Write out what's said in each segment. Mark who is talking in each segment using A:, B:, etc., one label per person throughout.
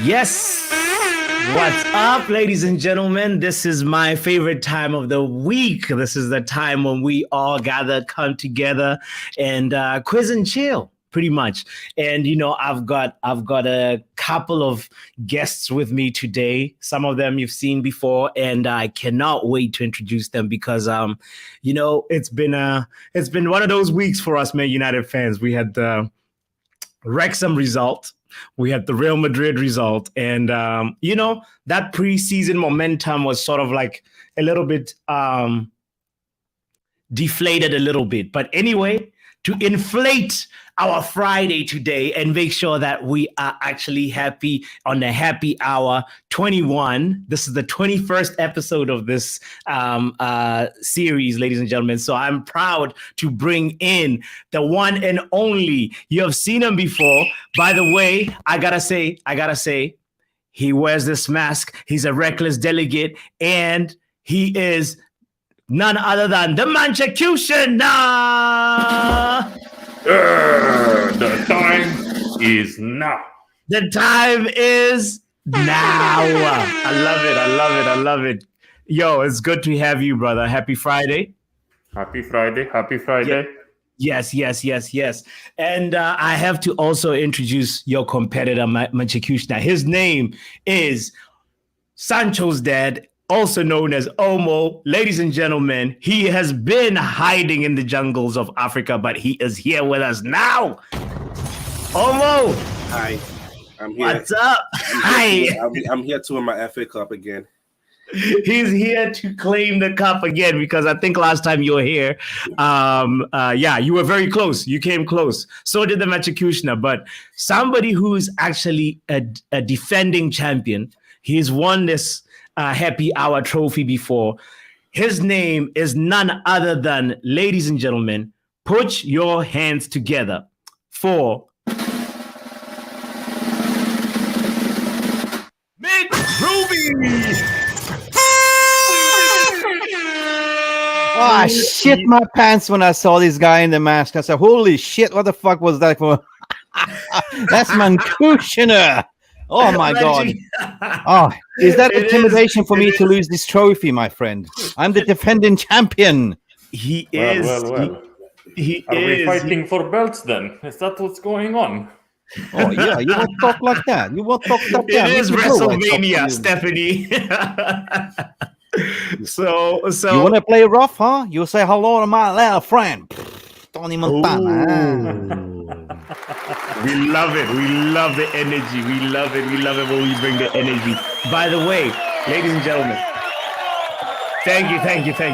A: Yes. What's up, ladies and gentlemen? This is my favorite time of the week. This is the time when we all come together and quiz and chill, pretty much. And I've got a couple of guests with me today. Some of them you've seen before, and I cannot wait to introduce them because it's been one of those weeks for us, Man United fans. We had the Wrexham result. We had the Real Madrid result. And, that preseason momentum was sort of like a little bit deflated a little bit. But anyway, to inflate our Friday today and make sure that we are actually happy on the happy hour 21. This is the 21st episode of this series, ladies and gentlemen. So I'm proud to bring in the one and only. You have seen him before. By the way, I gotta say, he wears this mask. He's a reckless delegate, and he is none other than the Manchesterunited.
B: The time is now.
A: The time is now. I love it. Yo, it's good to have you, brother. Happy Friday.
B: Happy Friday.
A: Yeah. Yes. And I have to also introduce your competitor, Manchesterunited. His name is Sancho's dad, also known as Omo. Ladies and gentlemen, he has been hiding in the jungles of Africa, but he is here with us now. Omo.
C: Hi, I'm here.
A: What's up?
C: I'm here to win my FA Cup again.
A: He's here to claim the cup again because I think last time you were here, you were very close. You came close. So did the Manchesterunited, but somebody who's actually a defending champion. He's won this happy hour trophy before. His name is none other than, ladies and gentlemen, put your hands together for Mick Ruby.
D: Oh, I shit my pants when I saw this guy in the mask. I said, holy shit, what the fuck was that for? That's Manchesterunited. Oh, my God. Oh, is that intimidation for me to lose this trophy, my friend? I'm the defending champion.
A: He is.
B: Well.
A: He
B: Are
A: is.
B: we fighting for belts then? Is that what's going on?
D: Oh, yeah. You won't talk like that. You won't talk like that.
A: It is WrestleMania, Stephanie. So
D: you want to play rough, huh? You say hello to my little friend, Tony Montana.
A: We love it. We love the energy. We love it when we bring the energy. By the way, ladies and gentlemen, thank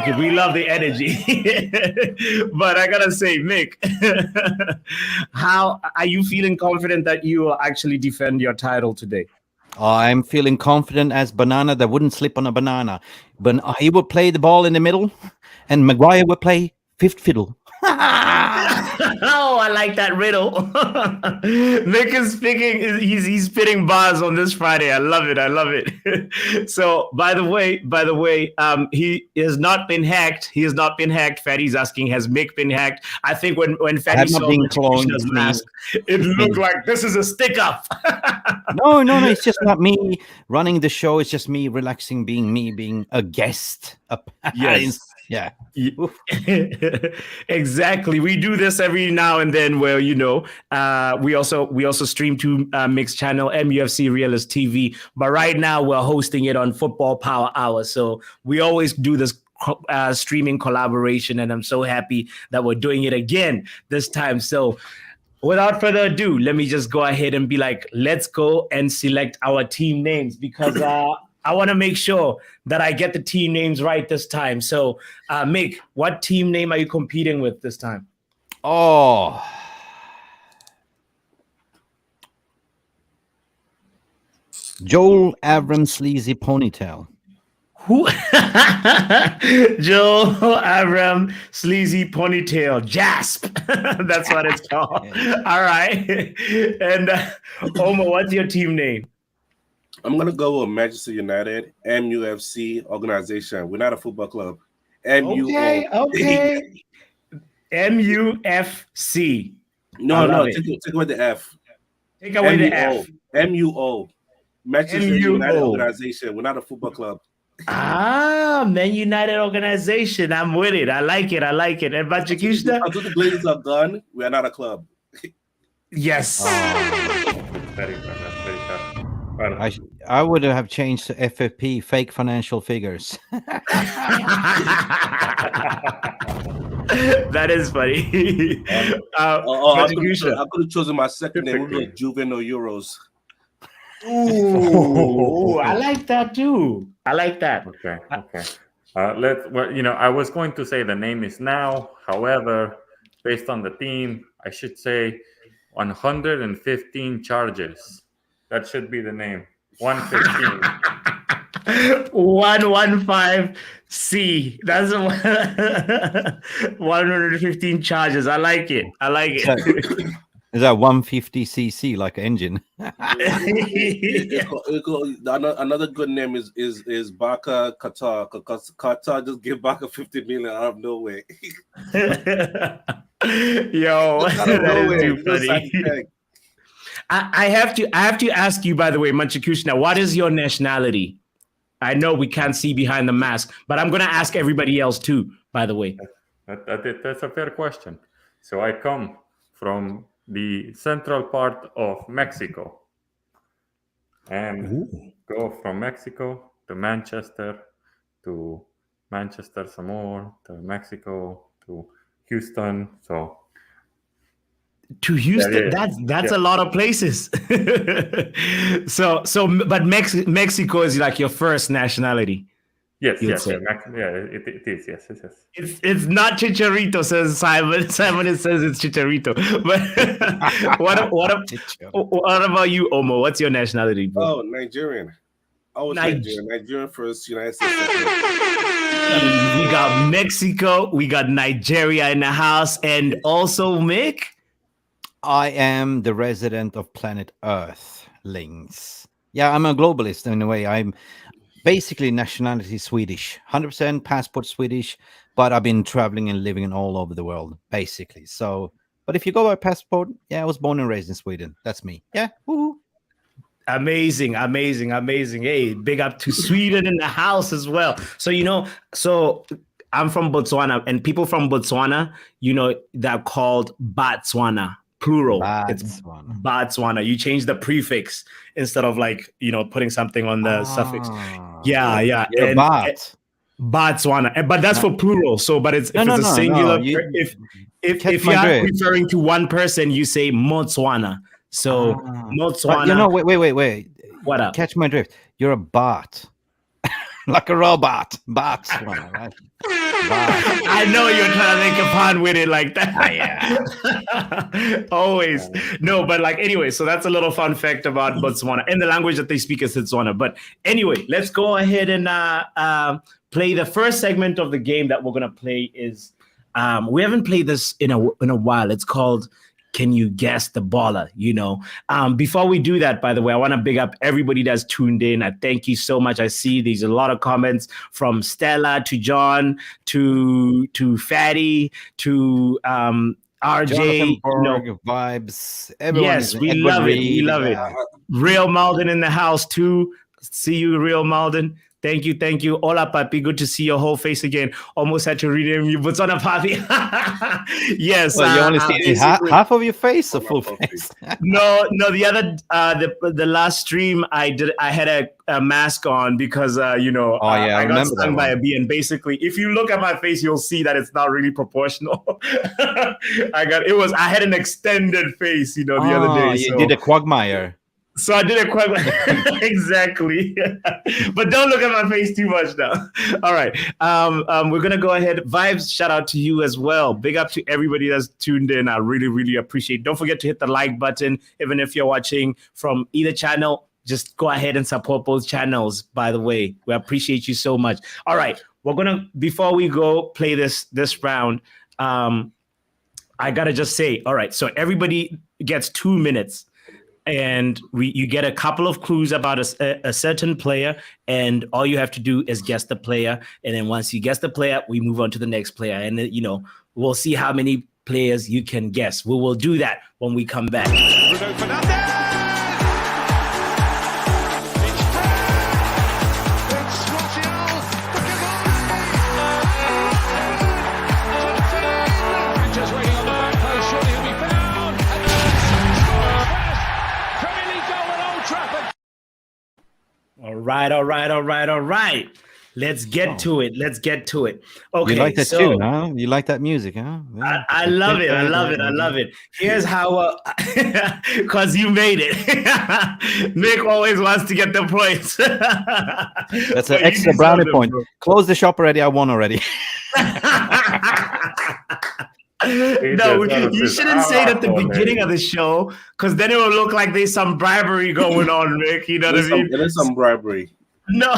A: you. We love the energy. But I gotta say, Mick, how are you feeling confident that you will actually defend your title today?
D: I'm feeling confident as banana that wouldn't slip on a banana. But he would play the ball in the middle, and Maguire would play fifth fiddle.
A: Oh, I like that riddle. Mick is speaking. He's spitting bars on this Friday. I love it. So, by the way, he has not been hacked. He has not been hacked. Fatty's asking, has Mick been hacked? I think when Fatty saw the mask, it looked like this is a stick up.
D: No. It's just not me running the show. It's just me relaxing, being a guest.
A: Yes.
D: Yeah.
A: Exactly. We do this every now and then where, we also stream to Mick's channel, MUFC Realist TV. But right now we're hosting it on Football Power Hour. So we always do this streaming collaboration. And I'm so happy that we're doing it again this time. So without further ado, let me just go ahead and be like, let's go and select our team names because I want to make sure that I get the team names right this time. So, Mick, what team name are you competing with this time?
D: Oh. Joel Avram Sleazy Ponytail.
A: Who? Joel Avram Sleazy Ponytail. JASP. That's what it's called. All right. And Omo, what's your team name?
C: I'm going to go with Manchester United, MUFC organization. We're not a football club.
A: Okay. MUFC.
C: No, take away the F.
A: Take away the F.
C: MUO. Manchester
A: MU.
C: United organization. We're not a football club.
A: Man United organization. I'm with it. I like it. And Bachikishta?
C: Until the Blazers are gone, we are not a club.
A: Yes.
B: Very good. That's very tough. Well,
D: I would have changed to FFP, fake financial figures.
A: That is funny.
C: I could have chosen my second name. We were Juventus Euros.
A: Ooh, I like that too. I like that.
B: okay. I was going to say the name is now. However, based on the theme, I should say 115 charges. That should be the name. 115.
A: 115C. That's 115 charges. I like it.
D: Is that 150cc like an engine?
C: Another good name is Baka Qatar, because Qatar just give Baka 50 million out of nowhere.
A: Yo, that is too funny. I have to ask you, by the way, Manchekushna, what is your nationality? I know we can't see behind the mask, but I'm going to ask everybody else too, by the way.
B: That's a fair question. So I come from the central part of Mexico and go from Mexico to Manchester some more, to Mexico, to Houston. So
A: to Houston, that's a lot of places. But Mexico is like your first nationality.
B: Yes,
A: it
B: is. Yes.
A: It's not Chicharito, says Simon. Simon says it's Chicharito. But what about you, Omo? What's your nationality, bro?
C: Oh, Nigerian. Nigerian first, United States second.
A: We got Mexico, we got Nigeria in the house, and also Mick.
D: I am the resident of planet Earthlings. Yeah, I'm a globalist in a way. I'm basically nationality Swedish, 100% passport Swedish, but I've been traveling and living all over the world, basically. So, but if you go by passport, yeah, I was born and raised in Sweden. That's me. Yeah. Woo-hoo.
A: Amazing. Hey, big up to Sweden in the house as well. So, I'm from Botswana, and people from Botswana, they're called Botswana. Plural. It's Botswana. You change the prefix instead of putting something on the suffix. Yeah.
D: And
A: Botswana, but that's for plural. So, but it's a singular. If you're referring to one person, you say Motswana. So Motswana.
D: Wait.
A: What up?
D: Catch my drift. You're a bot. Like a robot. Botswana, right?
A: I know you're trying to make a pun with it like that.
D: Yeah.
A: Always. No, but anyway, so that's a little fun fact about Botswana. And the language that they speak is Botswana. But anyway, let's go ahead and play the first segment of the game that we're going to play is, we haven't played this in a while. It's called Can You Guess the Baller? Before we do that, by the way, I want to big up everybody that's tuned in. I thank you so much. I see there's a lot of comments from Stella to John to Fatty to RJ.
D: Vibes.
A: Yes, we love it. We love it. Real Malden in the house too. See you, Real Malden. Thank you. Hola, papi. Good to see your whole face again. Almost had to rename you, botswanapapi. Yes.
D: Well, you only see half of your face, or full face?
A: No. The other, the last stream I did, I had a mask on because I got stung by a bee, and basically, if you look at my face, you'll see that it's not really proportional. I had an extended face, the other day.
D: You did a quagmire.
A: So I did a quick exactly, but don't look at my face too much now. All right, we're gonna go ahead. Vibes, shout out to you as well. Big up to everybody that's tuned in. I really, really appreciate it. Don't forget to hit the like button, even if you're watching from either channel. Just go ahead and support both channels. By the way, we appreciate you so much. All right, before we go play this round. I gotta just say, all right. So everybody gets 2 minutes. And you get a couple of clues about a certain player, and all you have to do is guess the player. And then once you guess the player, we move on to the next player. And, we'll see how many players you can guess. We will do that when we come back.
E: Bruno Fernandes!
A: right. Let's get to it. Okay,
D: You like that
A: so
D: tune, huh? You like that music, huh? Yeah.
A: I love it. Here's how, because you made it. Nick always wants to get the points.
D: That's
A: But
D: an
A: you
D: extra
A: deserve
D: brownie
A: them,
D: point.
A: bro.
D: Close the shop already. I won already.
A: No,
B: deserves
A: you
B: his
A: shouldn't say it at the
B: alcohol,
A: beginning of the show, because then it will look like there's some bribery going on, Rick. You know what I mean?
C: It is some bribery.
A: No.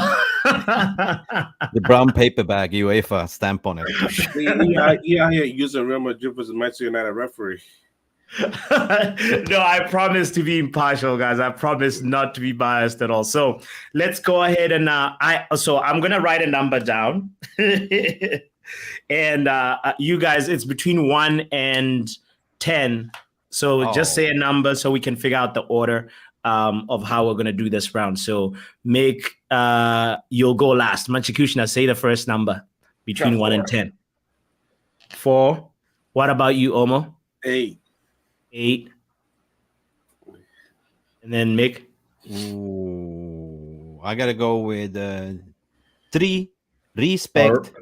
D: The brown paper bag, UEFA stamp on it.
C: Yeah, using Real Madrid versus Manchester United referee.
A: No, I promise to be impartial, guys. I promise not to be biased at all. So let's go ahead and I'm gonna write a number down. And you guys, it's between 1 and 10. So just say a number so we can figure out the order of how we're gonna do this round. So you'll go last. Manchikushna, say the first number between 1 and 10. 4. What about you, Omo?
C: 8.
A: 8. And then Mick?
D: Ooh, I gotta go with 3. Respect.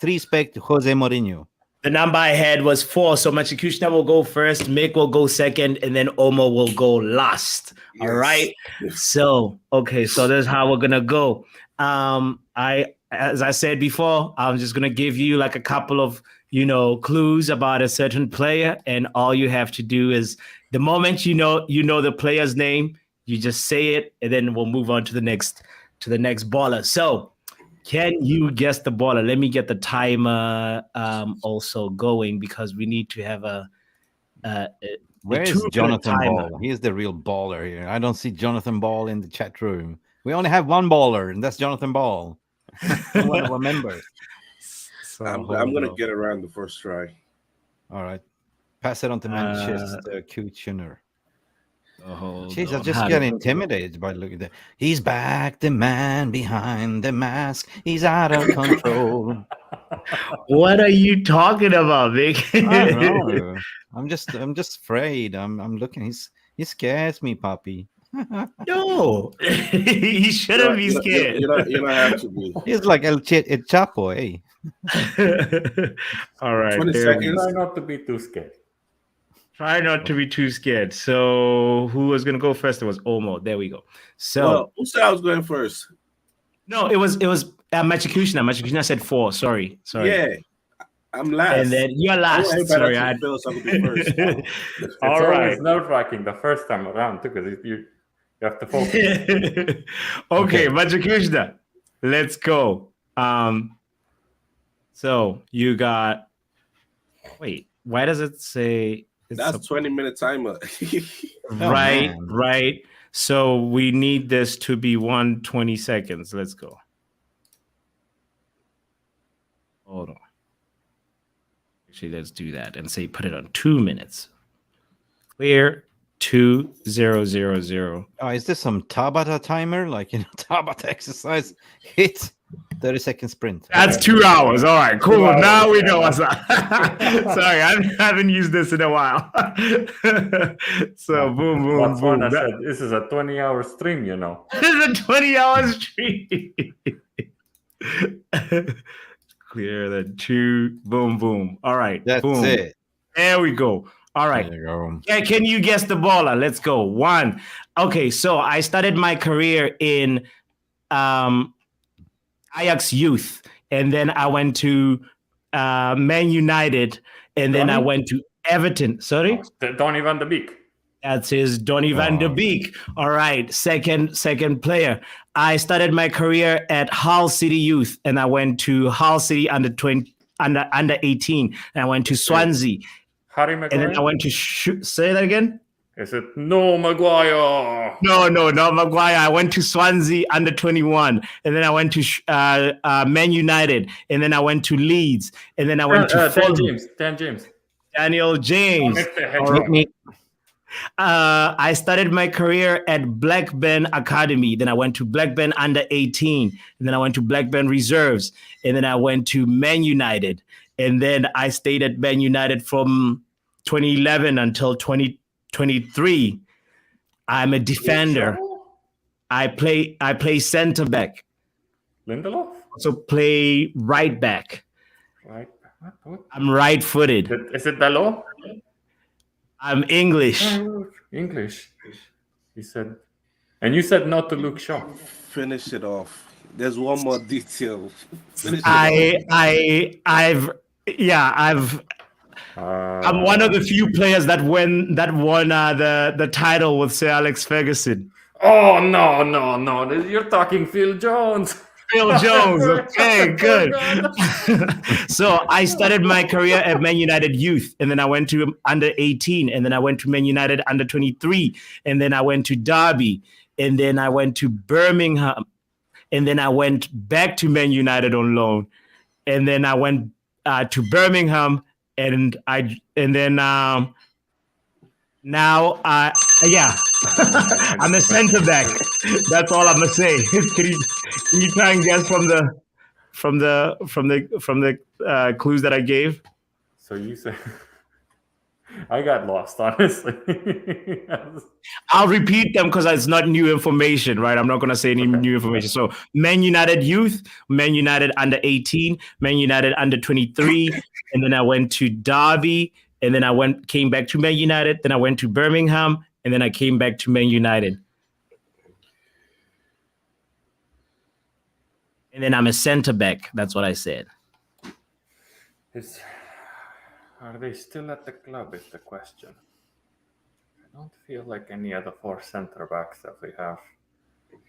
D: Respect Jose Mourinho.
A: The number I had was 4. So Manchikushna will go first, Mick will go second, and then Omo will go last.
C: Yes.
A: All right.
C: Yes.
A: So this is how we're gonna go. As I said before, I'm just gonna give you like a couple of clues about a certain player, and all you have to do is the moment you know the player's name, you just say it, and then we'll move on to the next baller. So, can you guess the baller? Let me get the timer also going, because we need to have a
D: Where is Jonathan Ball? He's the real baller here. I don't see Jonathan Ball in the chat room. We only have one baller, and that's Jonathan Ball. No one remembers.
A: So
C: I'm going to get around the first try.
D: All right. Pass it on to Manchester Kuchner. Jeez, I just get intimidated by looking at that. He's back, the man behind the mask. He's out of control.
A: What are you talking about, Vic?
D: I don't know. I'm just afraid. I'm looking. He scares me, Papi.
A: No, he shouldn't be scared.
C: You don't have to be.
D: He's like El Chapo, eh?
A: All right.
C: 20 seconds.
B: Try not to be too scared.
A: Try not to be too scared. So who was going to go first? It was Omo. There we go. So
C: who said I was going first?
A: No, it was Manchikushna. Manchikushna said 4. Sorry.
C: Yeah, I'm last.
A: And then you're last. Sorry,
C: I feel so I could be first.
B: It's
A: All
B: always
A: right.
B: nerve-wracking the first time around too, because you have to focus.
A: Okay, Manchikushna, let's go. So you got. Wait, why does it say?
C: That's 20-minute timer.
A: Right. So we need this to be 120 seconds. Let's go. Hold on. Actually, let's do that and say put it on 2 minutes. Clear 2000.
D: Oh, is this some Tabata timer? Like Tabata exercise? Hit 30-second sprint.
A: That's 2 hours. All right, cool. Now we know what's up. Sorry, I haven't used this in a while. So boom.
B: Botswana said this is a 20-hour stream,
A: This is a 20-hour stream. Clear the 2. Boom. All right.
D: That's
A: boom.
D: it.
A: There we go. All right.
D: There you go.
A: Yeah, can you guess the baller? Let's go. 1. Okay, so I started my career in Ajax Youth, and then I went to Man United, and then I went to Everton. Sorry?
B: Donny van de Beek.
A: That's his Donny van de Beek. All right, second player. I started my career at Hull City Youth, and I went to Hull City under 18, and I went to Swansea.
B: Harry Maguire?
A: And then I went to say that again?
B: Is it no Maguire?
A: No, not Maguire. I went to Swansea under 21, and then I went to Man United, and then I went to Leeds, and then I went to
B: Dan James.
A: Daniel James. I started my career at Blackburn Academy. Then I went to Blackburn under 18, and then I went to Blackburn Reserves, and then I went to Man United, and then I stayed at Man United from 2011 until 2023. I'm a defender. I play center back.
B: Lindelof?
A: Also play right back.
B: Right. What?
A: I'm right-footed.
B: Is it Dalot?
A: I'm English.
B: English. You said, and you said not to look sharp.
C: Finish it off. There's one more detail. Finish it
A: I've I'm one of the few players that won the title with Sir Alex Ferguson.
B: Oh no! You're talking Phil Jones.
A: Phil Jones. Okay, good. So I started my career at Man United Youth, and then I went to under 18, and then I went to Man United under 23, and then I went to Derby, and then I went to Birmingham, and then I went back to Man United on loan, and then I went to Birmingham, and then now I'm a centre back. That's all I'm gonna say. Can you try and guess from the clues that I gave?
B: So you said I got lost, honestly.
A: I'll repeat them because it's not new information, right? I'm not gonna say any new information. So Man United Youth, Man United under 18, Man United under 23, and then I went to Derby, and then came back to Man United, then I went to Birmingham, and then I came back to Man United. And then I'm a center back. That's what I said.
B: Are they still at the club is the question. I don't feel like any other 4 center backs that we have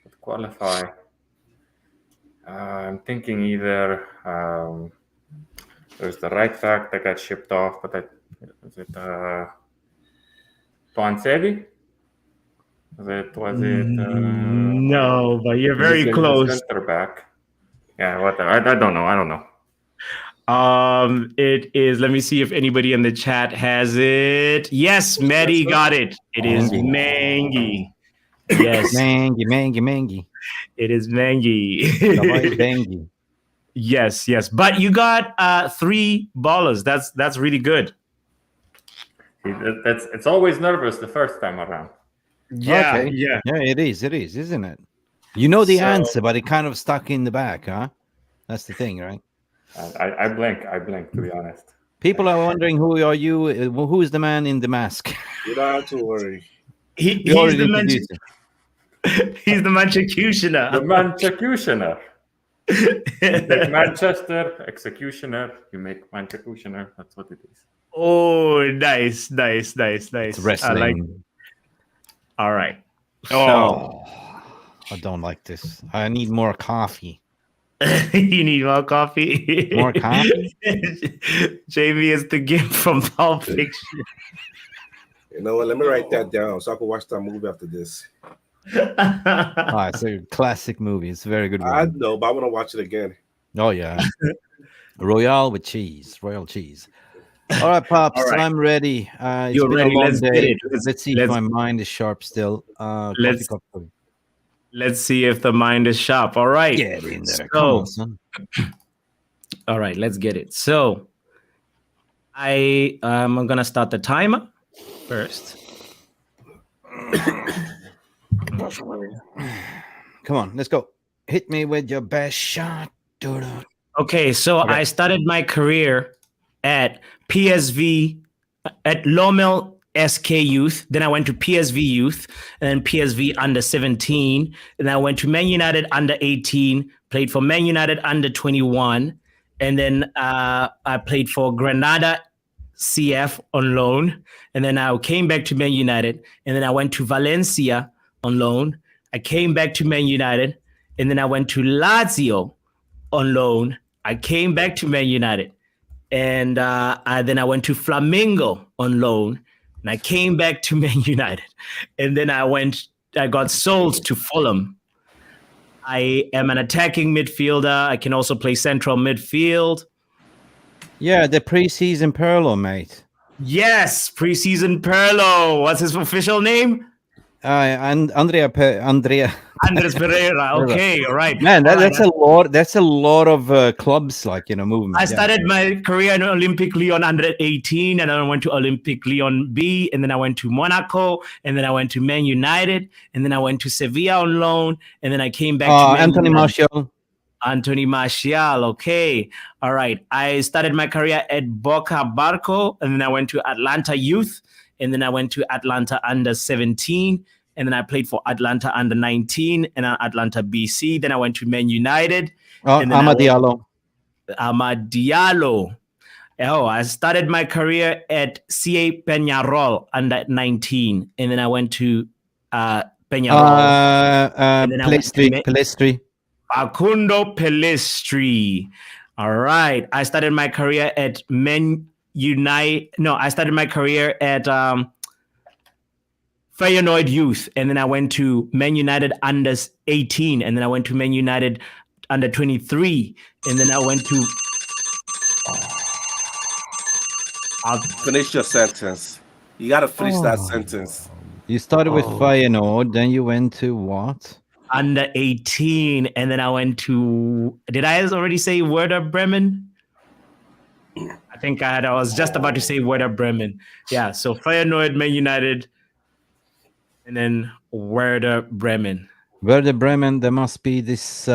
B: would qualify. I'm thinking either there's the right back that got shipped off, but is it Mancity? Was it
A: no, but you're very close.
B: Center back. Yeah, what? I don't know.
A: It is. Let me see if anybody in the chat has it. Yes, Maddie got it. It is Mangy. Yes,
D: Mangy.
A: It is Mangy.
D: Mangy.
A: Yes. But you got 3 ballers. That's really good.
B: It's always nervous the first time around.
A: Yeah,
D: okay.
A: yeah.
D: It is, isn't it? You know the answer, but it kind of stuck in the back, huh? That's the thing, right?
B: I blink, to be honest.
D: People are wondering, who are you? Who is the man in the mask?
C: You don't have to worry.
A: He's the Manchesterunited.
B: The Manchesterunited. Like Manchester, executioner. You make Manchesterunited. That's what it is.
A: Oh, nice.
D: It's wrestling.
A: All right.
D: Oh, I don't like this. I need more coffee.
A: You need more coffee?
D: More coffee?
A: Jamie is the gift from Pulp Fiction.
C: You know what? Let me write that down so I can watch that movie after this.
D: It's a classic movie. It's a very good movie.
C: I know, but I want to watch it again.
D: Oh, yeah. Royal cheese. All right, Pops, all right. I'm ready.
A: You're ready. Let's get it.
D: Let's see if my mind is sharp still.
A: Let's see if the mind is sharp. All right.
D: Get in there.
A: So,
D: come on, son.
A: All right, let's get it. So I'm going to start the timer first.
D: Come on, let's go. Hit me with your best shot.
A: Okay, so I started my career at PSV, at Lomel SK Youth. Then I went to PSV Youth, and then PSV under 17. And I went to Man United under 18, played for Man United under 21. And then I played for Granada CF on loan. And then I came back to Man United. And then I went to Valencia on loan. I came back to Man United. And then I went to Lazio on loan. I came back to Man United. And then I went to Flamengo on loan. And I came back to Man United. And then I got sold to Fulham. I am an attacking midfielder. I can also play central midfield.
D: Yeah, the preseason Perlo, mate.
A: Yes, preseason Perlo. What's his official name?
D: and Andrea.
A: Andres Pereira. Okay, all right.
D: Man,
A: All right.
D: that's a lot. That's a lot of clubs, like moving.
A: I started my career in Olympic Lyon under 18, and then I went to Olympic Lyon B, and then I went to Monaco, and then I went to Man United, and then I went to Sevilla on loan, and then I came back to Man
D: Anthony
A: United.
D: Martial.
A: Antony Martial. Okay, all right. I started my career at Boca Barco, and then I went to Atlanta Youth, and then I went to Atlanta under 17. And then I played for Atlanta under 19 and Atlanta BC. Then I went to Man United. And then
D: Amad Diallo.
A: Amad Diallo. Oh, I started my career at CA Peñarol under 19. And then I went to Peñarol.
D: Pelestri.
A: Facundo Pelestri. All right. I started my career at Man United. No, I started my career at Feyenoord Youth, and then I went to Man United under 18, and then I went to Man United under 23, and then I went to.
C: Finish your sentence. You gotta finish that sentence.
D: You started with Feyenoord, then you went to what?
A: Under 18, and then I went to. Did I already say Werder Bremen? I think I was just about to say Werder Bremen. Yeah, so Feyenoord, Man United. And then Werder Bremen.
D: Werder Bremen, there must be this,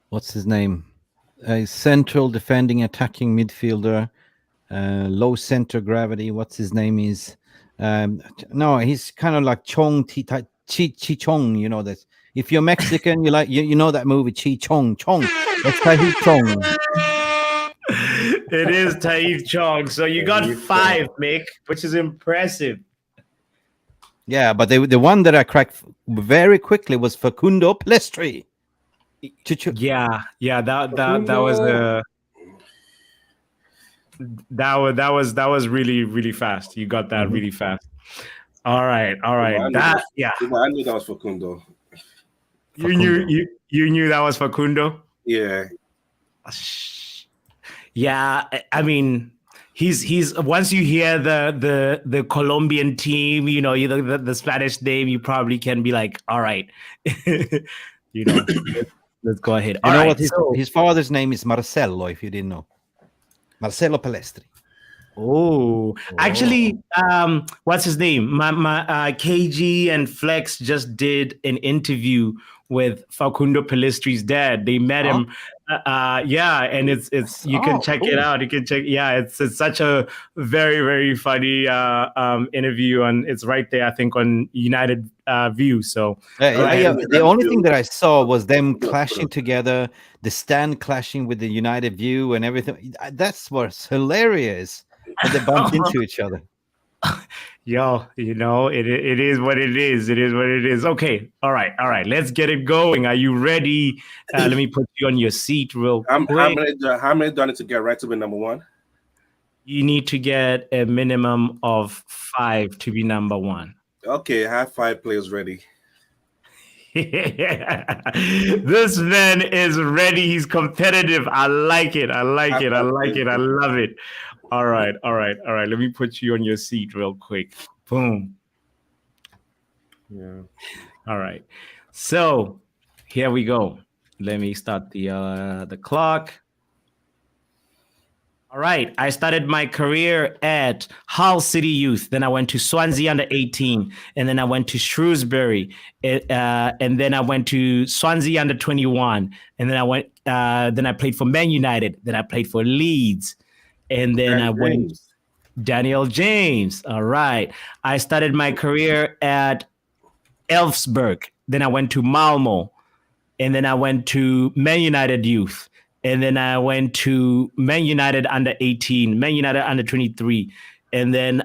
D: what's his name? A central defending attacking midfielder, low center gravity. What's his name is? No, he's kind of like Chi Chong, you know that. If you're Mexican, you know that movie, Chi Chong. That's Tahi Chong.
A: It is Taif Chong. So you got 5, Mick, which is impressive.
D: Yeah, but the one that I cracked very quickly was Facundo Pelestri.
A: Yeah, that was really fast. You got that really fast. All right.
C: I knew that was Facundo.
A: You knew that was Facundo?
C: Yeah.
A: Yeah, I mean, he's once you hear the Colombian team, the Spanish name, you probably can be like, all right, let's go ahead.
D: You know what his father's name is? Marcelo, if you didn't know. Marcelo Pelestri.
A: Oh, actually, what's his name? My KG and Flex just did an interview with Facundo Pelestri's dad. They met him. And it's you can check it out. You can check. Yeah, it's such a very, very funny interview, and it's right there, I think, on United View. So
D: the only thing that I saw was them clashing together, the stand clashing with the United View and everything. That's what's hilarious. And they bumped into each other.
A: Yo, it is what it is. It is what it is. Okay. All right. Let's get it going. Are you ready? Let me put you on your seat real quick.
C: How many do I need to get right to be number 1?
A: You need to get a minimum of 5 to be number 1.
C: Okay, I have 5 players ready.
A: This man is ready. He's competitive. I like it. I love it. All right. Let me put you on your seat real quick. Boom.
B: Yeah.
A: All right. So here we go. Let me start the clock. All right. I started my career at Hull City Youth. Then I went to Swansea under 18. And then I went to Shrewsbury. And then I went to Swansea under 21. And then then I played for Man United. Then I played for Leeds. And then I went Daniel James. All right. I started my career at Elfsborg. Then I went to Malmo. And then I went to Man United Youth. And then I went to Man United under 18, Man United under 23. And then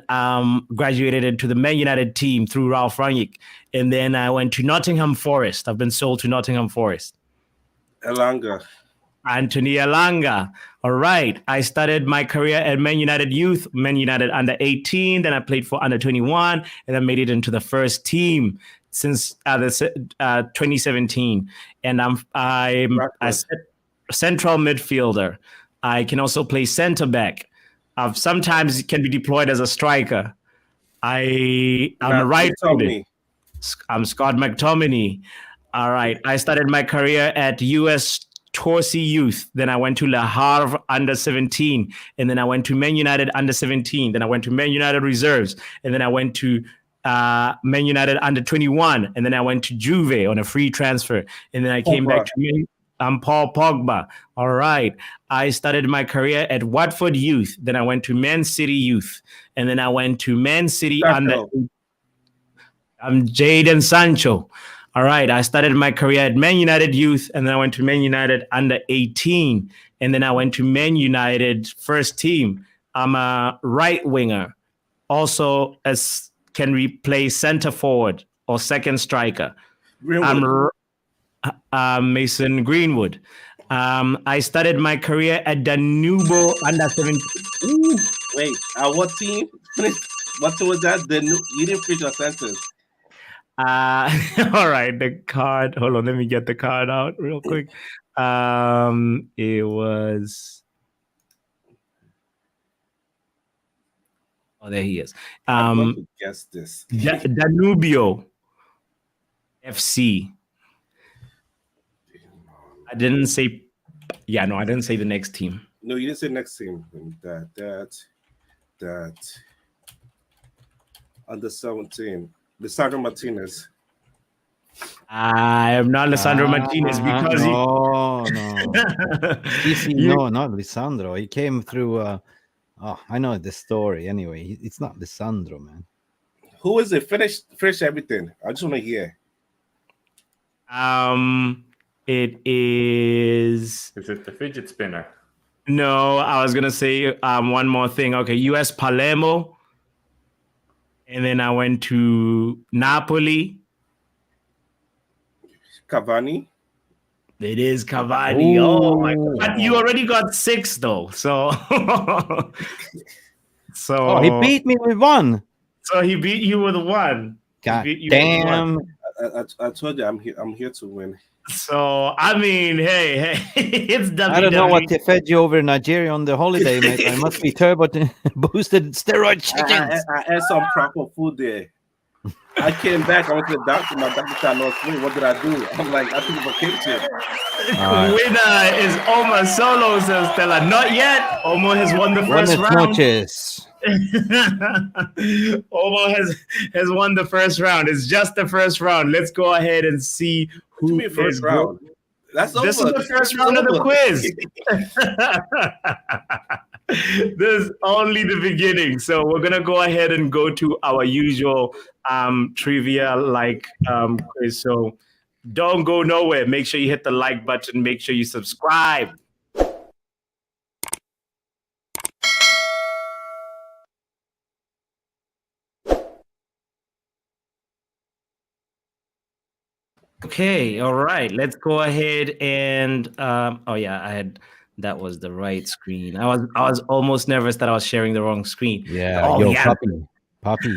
A: graduated into the Man United team through Ralph Rangnick. And then I went to Nottingham Forest. I've been sold to Nottingham Forest. Anthony Elanga. All right. I started my career at Man United Youth, Man United under 18. Then I played for under 21, and I made it into the first team since 2017. And I'm a central midfielder. I can also play center back. Sometimes can be deployed as a striker. I'm right-footed.
C: McTominay.
A: I'm Scott McTominay. All right. I started my career at US Torcy Youth. Then I went to Le Havre under 17. And then I went to Man United under 17. Then I went to Man United Reserves. And then I went to Man United under 21. And then I went to Juve on a free transfer. And then I came back to I'm Paul Pogba. All right. I started my career at Watford Youth. Then I went to Man City Youth. And then I went to Man City under... I'm Jadon Sancho. All right. I started my career at Man United Youth, and then I went to Man United under 18. And then I went to Man United first team. I'm a right winger. Also, can play center forward or second striker. I'm Mason Greenwood. I started my career at Danube under 17.
C: Ooh, wait, what team? What team was that? You didn't finish your sentence.
A: All right, the card. Hold on, let me get the card out real quick. It was. Oh, there he is.
C: I'm going to guess this.
A: Danubio FC. I didn't say. Yeah, no, I didn't say the next team.
C: No, you didn't say next team. That. Under 17. Lisandro Martinez.
A: I am not Lisandro Martinez because
D: no. No, not Lisandro. He came through. I know the story. Anyway, it's not Lisandro, man.
C: Who is it? Finish everything. I just want to hear.
A: It is.
B: Is it the fidget spinner?
A: No, I was gonna say one more thing. Okay, US Palermo. And then I went to Napoli.
C: Cavani.
A: It is Cavani. Ooh. Oh my God! You already got 6 though. So,
D: he beat me with 1.
A: So he beat you with 1.
D: God damn!
C: I told you I'm here to win.
A: So I mean, hey, it's WWE.
D: I don't know what they fed you over in Nigeria on the holiday, mate. It must be turbo boosted steroid chickens.
C: I had some proper food there. I came back. I went to the doctor. My doctor said, "No, what did I do?" I'm like, "I took a vacation."
A: Winner is Omar Solo, says Stella. Not yet. Omar has won the first round.
D: Noches.
A: Omar has won the first round. It's just the first round. Let's go ahead and see who is
C: first round. This
A: is the first round of the quiz. This is only the beginning. So we're gonna go ahead and go to our usual trivia quiz. So don't go nowhere. Make sure you hit the like button. Make sure you subscribe. Okay, all right. Let's go ahead and that was the right screen. I was almost nervous that I was sharing the wrong screen.
D: Yeah, Poppy.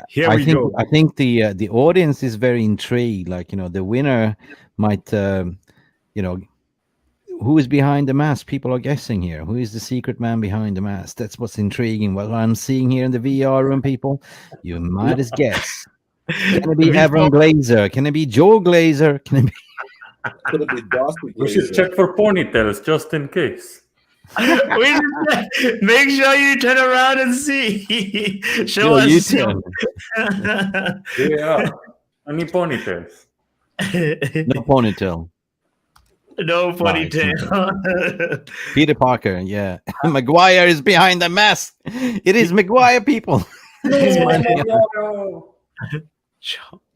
A: Here we go.
D: I think the audience is very intrigued. Like, the winner might who is behind the mask? People are guessing here. Who is the secret man behind the mask? That's what's intriguing. What I'm seeing here in the VR room, people, you might as guess. Can it be Evan Glazer? Can it be Joe Glazer? Can it be
C: Darcy
B: We should check for ponytails just in case.
A: Make sure you turn around and see. Show us.
B: Yeah. Any ponytails?
D: No ponytail.
A: No ponytail.
D: Peter Parker, yeah. Maguire is behind the mask. It is Maguire, people.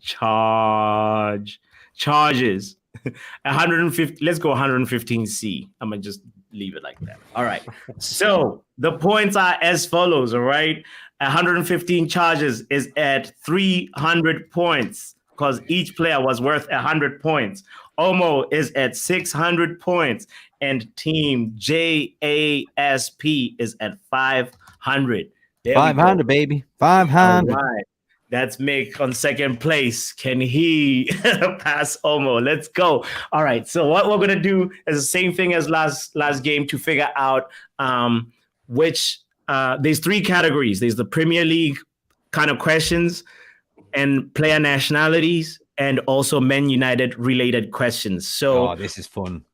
A: Charges 150. Let's go 115C. I'm gonna just leave it like that. All right. So the points are as follows. All right. 115 charges is at 300 points because each player was worth 100 points. Omo is at 600 points, and Team JASP is at 500.
D: 500, baby. 500.
A: All right. That's Mick on second place. Can he pass Omo? Let's go. All right. So what we're gonna do is the same thing as last game to figure out which there's three categories. There's the Premier League kind of questions and player nationalities and also Man United related questions. So
D: this is fun.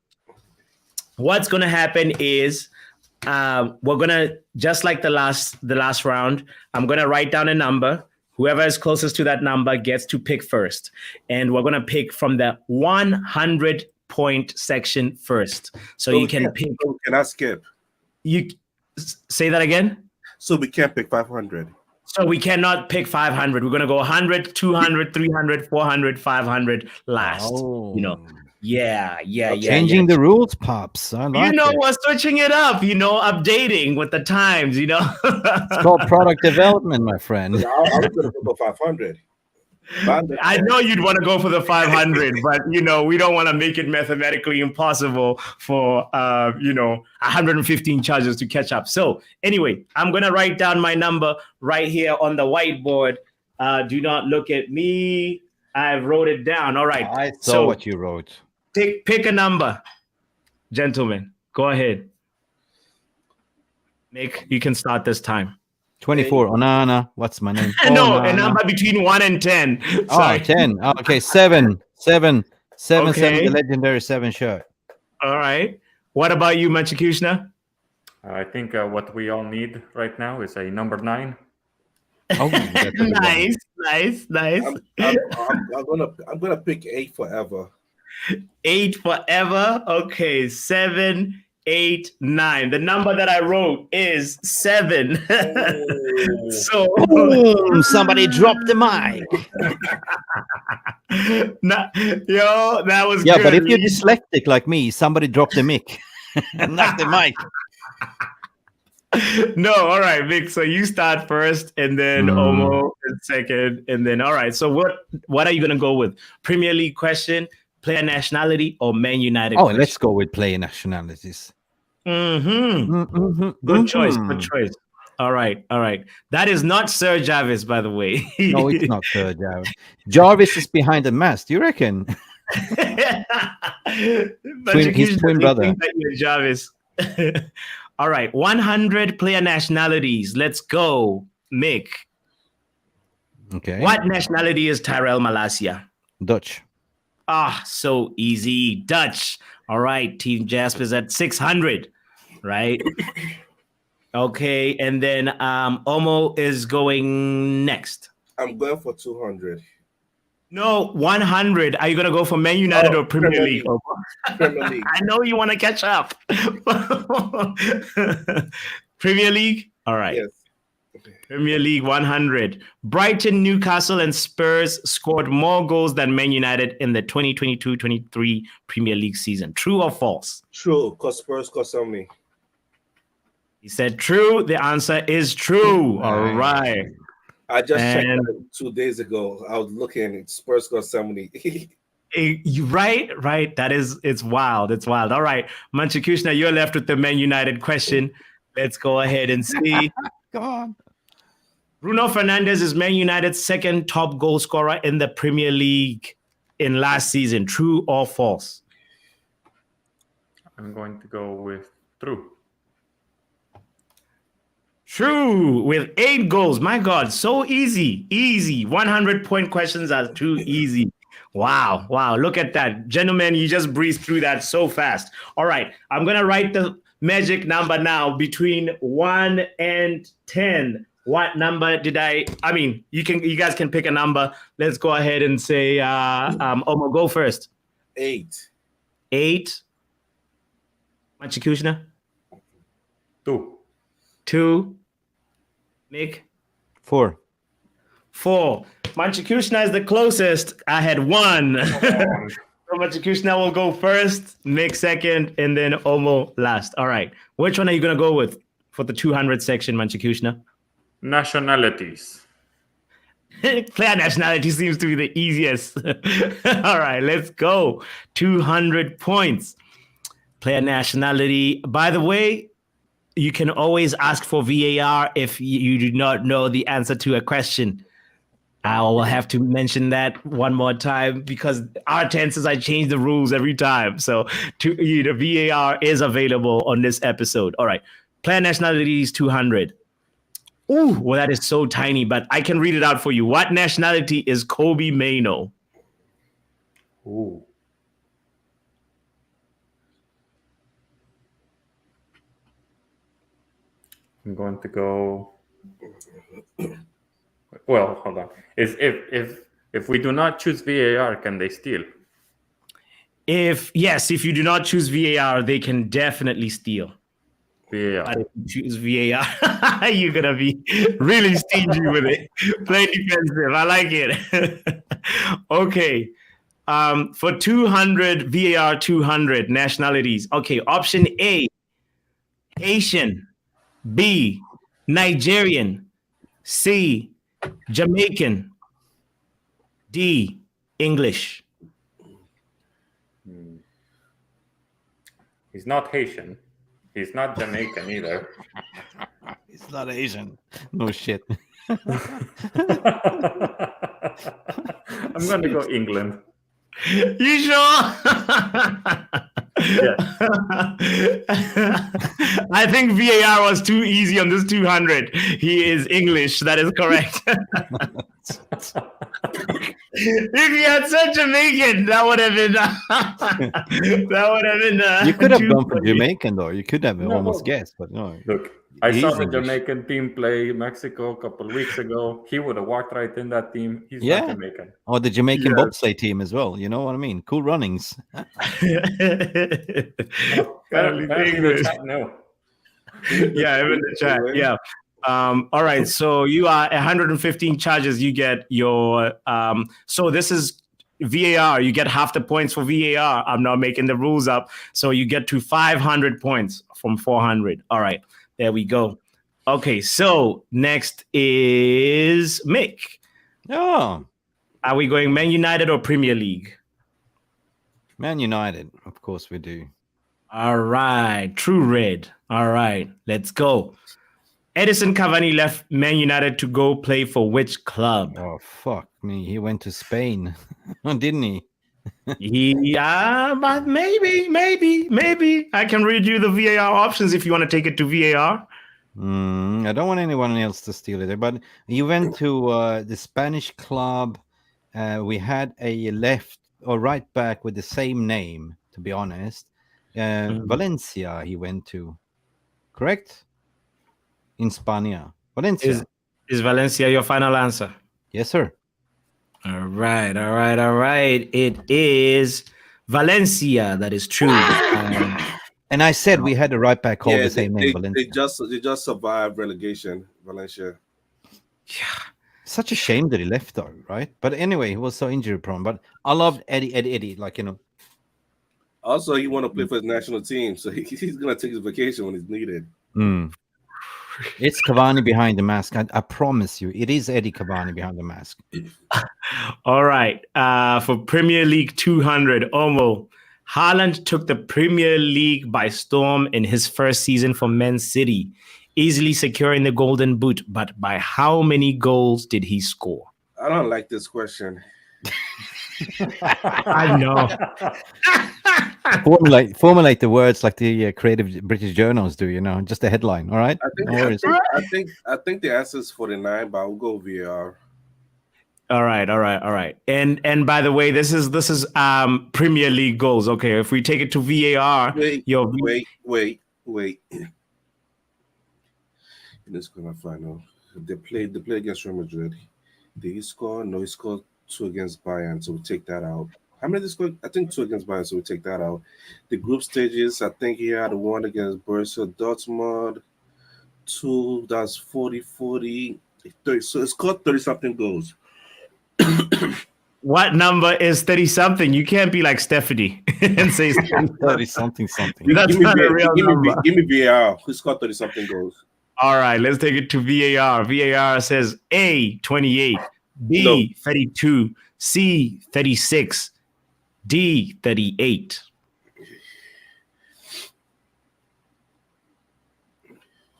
A: what's going to happen is we're going to, just like the last round, I'm going to write down a number. Whoever is closest to that number gets to pick first. And we're going to pick from the 100-point section first. So you can pick.
C: So can I skip?
A: You say that again?
C: So we can't pick 500.
A: So we cannot pick 500. We're going to go 100, 200, 300, 400, 500 last.
D: Oh.
A: Yeah.
D: Changing the rules, Pops. I like it.
A: We're switching it up, updating with the times,
D: It's called product development, my friend.
C: I was going to go 500.
A: I know you'd want to go for the 500, but, we don't want to make it mathematically impossible for, 115 charges to catch up. So anyway, I'm going to write down my number right here on the whiteboard. Do not look at me. I wrote it down. All right.
D: I saw what you wrote.
A: Pick a number, gentlemen. Go ahead. Nick, you can start this time.
D: 24. Onana. What's my name?
A: No,
D: Onana.
A: a number between 1 and 10. Sorry.
D: 10. Okay, 7. 7. 7,
A: Okay.
D: 7, the legendary 7 shirt.
A: All right. What about you, Manchikushna?
B: I think what we all need right now is a number 9.
D: Oh, that's a good one.
A: Nice.
C: I'm gonna pick 8 forever.
A: 8 forever. Okay, 7, 8, 9. The number that I wrote is 7. So
D: Boom, somebody dropped the mic.
A: that was
D: Yeah,
A: good.
D: but if you're dyslexic like me, somebody dropped the mic. Not the mic.
A: No, all right, Vic. So you start first, and then Omo in second, and then all right. So what are you gonna go with? Premier League question, player nationality, or Man United?
D: Oh,
A: question?
D: let's go with player nationalities.
A: Good choice. All right. That is not Sir Jarvis, by the way.
D: No, it's not Jarvis. Jarvis is behind the mask. You reckon? His twin brother.
A: Jarvis. All right, 100 player nationalities. Let's go, Mick.
D: Okay.
A: What nationality is Tyrell Malacia?
D: Dutch.
A: So easy. Dutch. All right, Team Jasper's at 600, right? Okay, and then Omo is going next.
C: I'm going for 200.
A: No, 100. Are you going to go for Man United or Premier League?
C: Premier League.
A: I know you want to catch up. Premier League? All right.
C: Yes.
A: Premier League 100. Brighton, Newcastle, and Spurs scored more goals than Man United in the 2022-23 Premier League season. True or false?
C: True, because Spurs got so many.
A: He said true. The answer is true. All right.
C: I just checked that 2 days ago. I was looking at Spurs got so many.
A: Right. It's wild. All right. Manchikushna, you're left with the Man United question. Let's go ahead and see.
D: Go on.
A: Bruno Fernandes is Man United's second top goal scorer in the Premier League in last season. True or false?
B: I'm going to go with true.
A: True, with 8 goals. My God, so easy. 100-point questions are too easy. Wow. Look at that. Gentlemen, you just breezed through that so fast. All right, I'm going to write the magic number now between 1 and 10. What number did I mean, you guys can pick a number. Let's go ahead and say, Omo, go first.
C: 8.
A: 8. Manchikushna?
B: 2.
A: 2. Mick?
D: 4.
A: 4. Manchikushna is the closest. I had 1. So Manchikushna will go first, Mick second, and then Omo last. All right. Which one are you going to go with for the 200 section, Manchikushna?
B: Nationalities.
A: Player nationality seems to be the easiest. All right, let's go. 200 points. Player nationality. By the way, you can always ask for VAR if you do not know the answer to a question. I will have to mention that one more time because our tenses, I change the rules every time. So the VAR is available on this episode. All right. Player nationality is 200. Ooh, well, that is so tiny, but I can read it out for you. What nationality is Kobe Mainoo?
B: Ooh. I'm going to go. Well, hold on. If we do not choose VAR, can they steal?
A: If you do not choose VAR, they can definitely steal.
B: VAR.
A: But if you choose VAR, you're gonna be really stingy with it. Play defensive. I like it. Okay. For 200 VAR 200 nationalities. Okay, option A, Haitian. B, Nigerian. C, Jamaican. D, English.
B: He's not Haitian. He's not Jamaican either.
D: It's not Asian. No shit.
B: I'm going to go England.
A: You sure?
B: Yeah.
A: I think VAR was too easy on this 200. He is English. That is correct. If you had said Jamaican, that would have been.
D: You could have gone for Jamaican, though. You could have almost guessed, but no.
B: Look, I saw the
D: English.
B: Jamaican team play Mexico a couple of weeks ago. He would have walked right in that team. He's
D: Yeah.
B: not Jamaican.
D: Or the Jamaican
A: Yes.
D: bobsleigh team as well. You know what I mean? Cool runnings.
B: Apparently the chat, no.
A: Yeah, even the chat. Yeah. All right. So you are 115 charges. You get your. So this is VAR. You get half the points for VAR. I'm not making the rules up. So you get to 500 points from 400. All right. There we go. Okay. So next is Mick.
D: Oh,
A: Are we going Man United or Premier League?
D: Man United. Of course we do.
A: All right. True red. All right. Let's go. Edison Cavani left Man United to go play for which club?
D: Oh, fuck me. He went to Spain, didn't he?
A: Yeah, but maybe. I can read you the VAR options if you want to take it to VAR.
D: I don't want anyone else to steal it. But he went to the Spanish club. We had a left or right back with the same name, to be honest. Valencia he went to. Correct? In Spania. Valencia.
A: Is Valencia your final answer?
D: Yes, sir.
A: All right. It is Valencia. That is true.
D: And I said we had a right back called the same name,
C: they
D: Valencia.
C: just survived relegation, Valencia.
A: Yeah.
D: Such a shame that he left, though, right? But anyway, he was so injury prone. But I loved Eddie. Like, you know.
C: Also, he want to play for his national team, so he's gonna take his vacation when he's needed.
D: It's Cavani behind the mask. I promise you, it is Eddie Cavani behind the mask.
A: All right. For Premier League 200, Omo, Haaland took the Premier League by storm in his first season for Mancity, easily securing the Golden Boot. But by how many goals did he score?
C: I don't like this question.
A: I know.
D: Formulate the words like the creative British journals do, you know, just a headline. All right.
C: I think the answer is 49, but I'll go VAR.
A: All right. And by the way, this is Premier League goals. Okay, if we take it to VAR,
C: Wait. This gonna final. They played against Real Madrid. Did he score? No, he scored 2 against Bayern, so we take that out. How many did he score? I think 2 against Bayern, so we take that out. The group stages, I think he had 1 against Borussia Dortmund, 2, that's 40, 30. So it's scored 30-something goals.
A: What number is 30-something? You can't be like Stephanie and say
D: 30-something.
A: That's not a real number.
C: Give me VAR. Who scored 30-something goals?
A: All right, let's take it to VAR. VAR says A, 28, B, 32, C, 36, D, 38.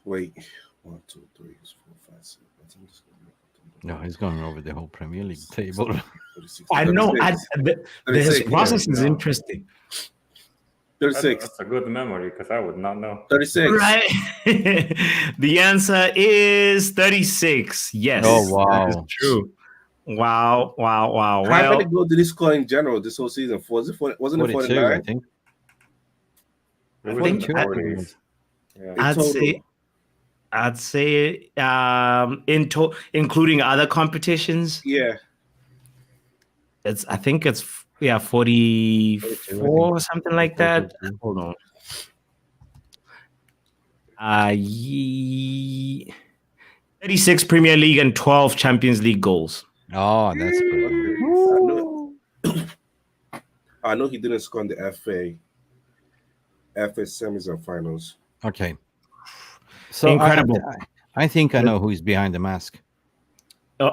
C: Wait. 1, 2, 3, 4, 5, 6.
D: No, he's going over the whole Premier League table.
C: 36,
A: I know.
C: 36.
A: This process is interesting.
C: 36.
B: That's a good memory because I would not know.
C: 36.
A: Right. The answer is 36. Yes.
D: Oh,
A: That is
D: wow.
A: true. Wow.
C: How many
A: Well,
C: goals did he score in general this whole season? Wasn't it
D: 42,
C: 49?
D: I think.
B: It
A: I
B: was
A: think
B: in the
A: I-
B: 40s. Yeah.
C: In total.
A: I'd say including other competitions,
C: Yeah.
A: I think it's 44 or something like that. Hold on. 36 Premier League and 12 Champions League goals.
D: Oh, that's brilliant.
C: I know he didn't score in the FA semis and finals.
D: Okay. So
A: Incredible.
D: I think I know who's behind the mask.
A: Oh.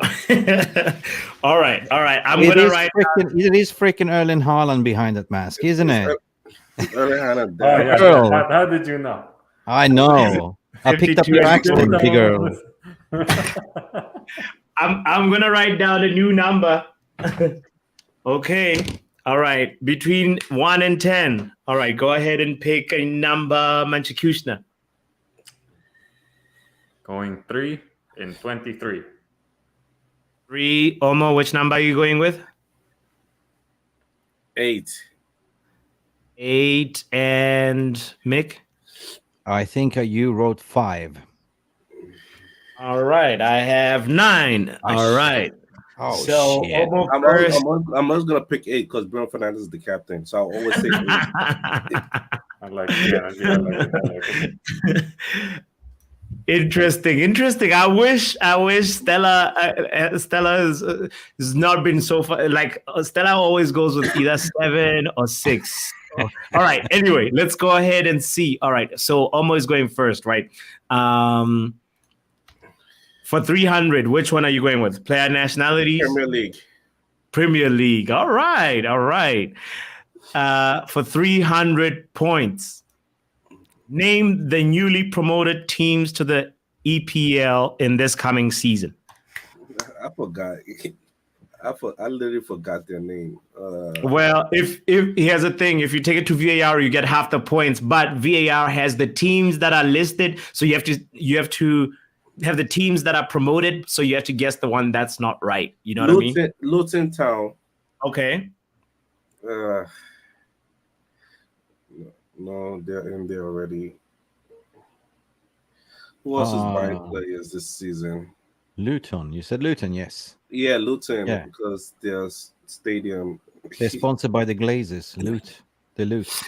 A: All right. I'm
D: It
A: gonna
D: is
A: write.
D: freaking Erling Haaland behind that mask, isn't it?
C: Erling Haaland.
B: Oh, yeah.
D: Earl.
B: How did you know?
D: I know. I picked up
A: 52
D: your accent, big girl.
A: I'm gonna write down a new number. Okay. All right. Between 1 and 10. All right. Go ahead and pick a number, Manchekushna.
B: Going 3 in 23.
A: 3. Omo, which number are you going with?
C: 8.
A: 8. And Mick?
D: I think you wrote 5.
A: All right. I have 9. All right.
D: Oh,
A: So
D: shit.
A: Omo
C: I'm
A: first.
C: always gonna pick 8 because Bruno Fernandes is the captain. So I'll always say 8.
B: I like it.
A: Interesting. I wish Stella has not been so far. Like Stella always goes with either 7 or 6. All right. Anyway, let's go ahead and see. All right. So Omo is going first, right? For 300, which one are you going with? Player nationalities?
C: Premier League.
A: All right. For 300 points, name the newly promoted teams to the EPL in this coming season.
C: I forgot. I literally forgot their name.
A: Well, if here's the thing, if you take it to VAR, you get half the points, but VAR has the teams that are listed, so you have to have the teams that are promoted, so you have to guess the one that's not right. You know what I mean?
C: Luton Town.
A: Okay.
C: No, they're in there already. Who else is buying players this season?
D: Luton. You said Luton, yes.
C: Yeah, Luton,
D: Yeah.
C: because their stadium.
D: They're sponsored by the Glazers. The Loot.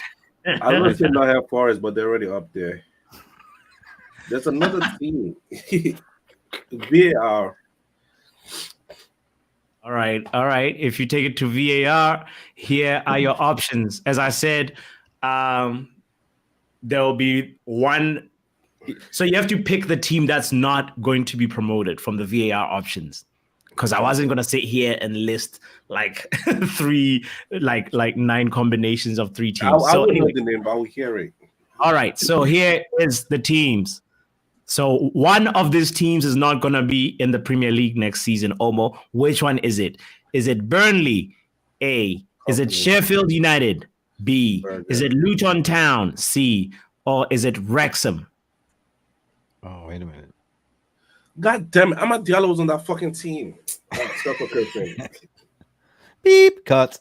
C: I don't think they have Forest, but they're already up there. There's another team. VAR.
A: All right. If you take it to VAR, here are your options. As I said, there will be one. So you have to pick the team that's not going to be promoted from the VAR options. Because I wasn't going to sit here and list like 9 combinations of 3 teams.
C: I wouldn't know the name, but I will hear it.
A: All right. So here is the teams. So one of these teams is not going to be in the Premier League next season, Omo. Which one is it? Is it Burnley? A. Is it Sheffield United? B. Is it Luton Town? C. Or is it Wrexham?
D: Oh, wait a minute.
C: God damn it. Amad Diallo was on that fucking team.
D: Beep, cut.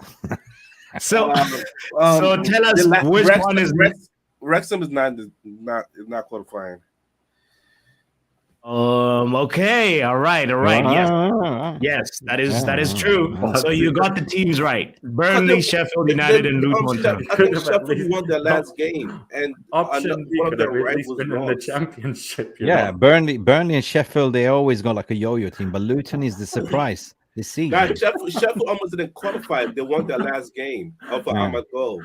A: So tell us which one is
C: Wrexham is not qualifying.
A: Okay, all right. Yes, that is true. So you got the teams right. Burnley, Sheffield United, and Luton Town.
C: I think Sheffield won their last game, and
B: Option B
C: one of
B: could
C: their
B: have at
C: right
B: least
C: was
B: been in the
C: wrong.
B: championship.
D: Yeah, Burnley and Sheffield, they always got like a yo-yo team, but Luton is the surprise this season.
C: Guys, Sheffield almost didn't qualify. They won their last game of Ahmad goal,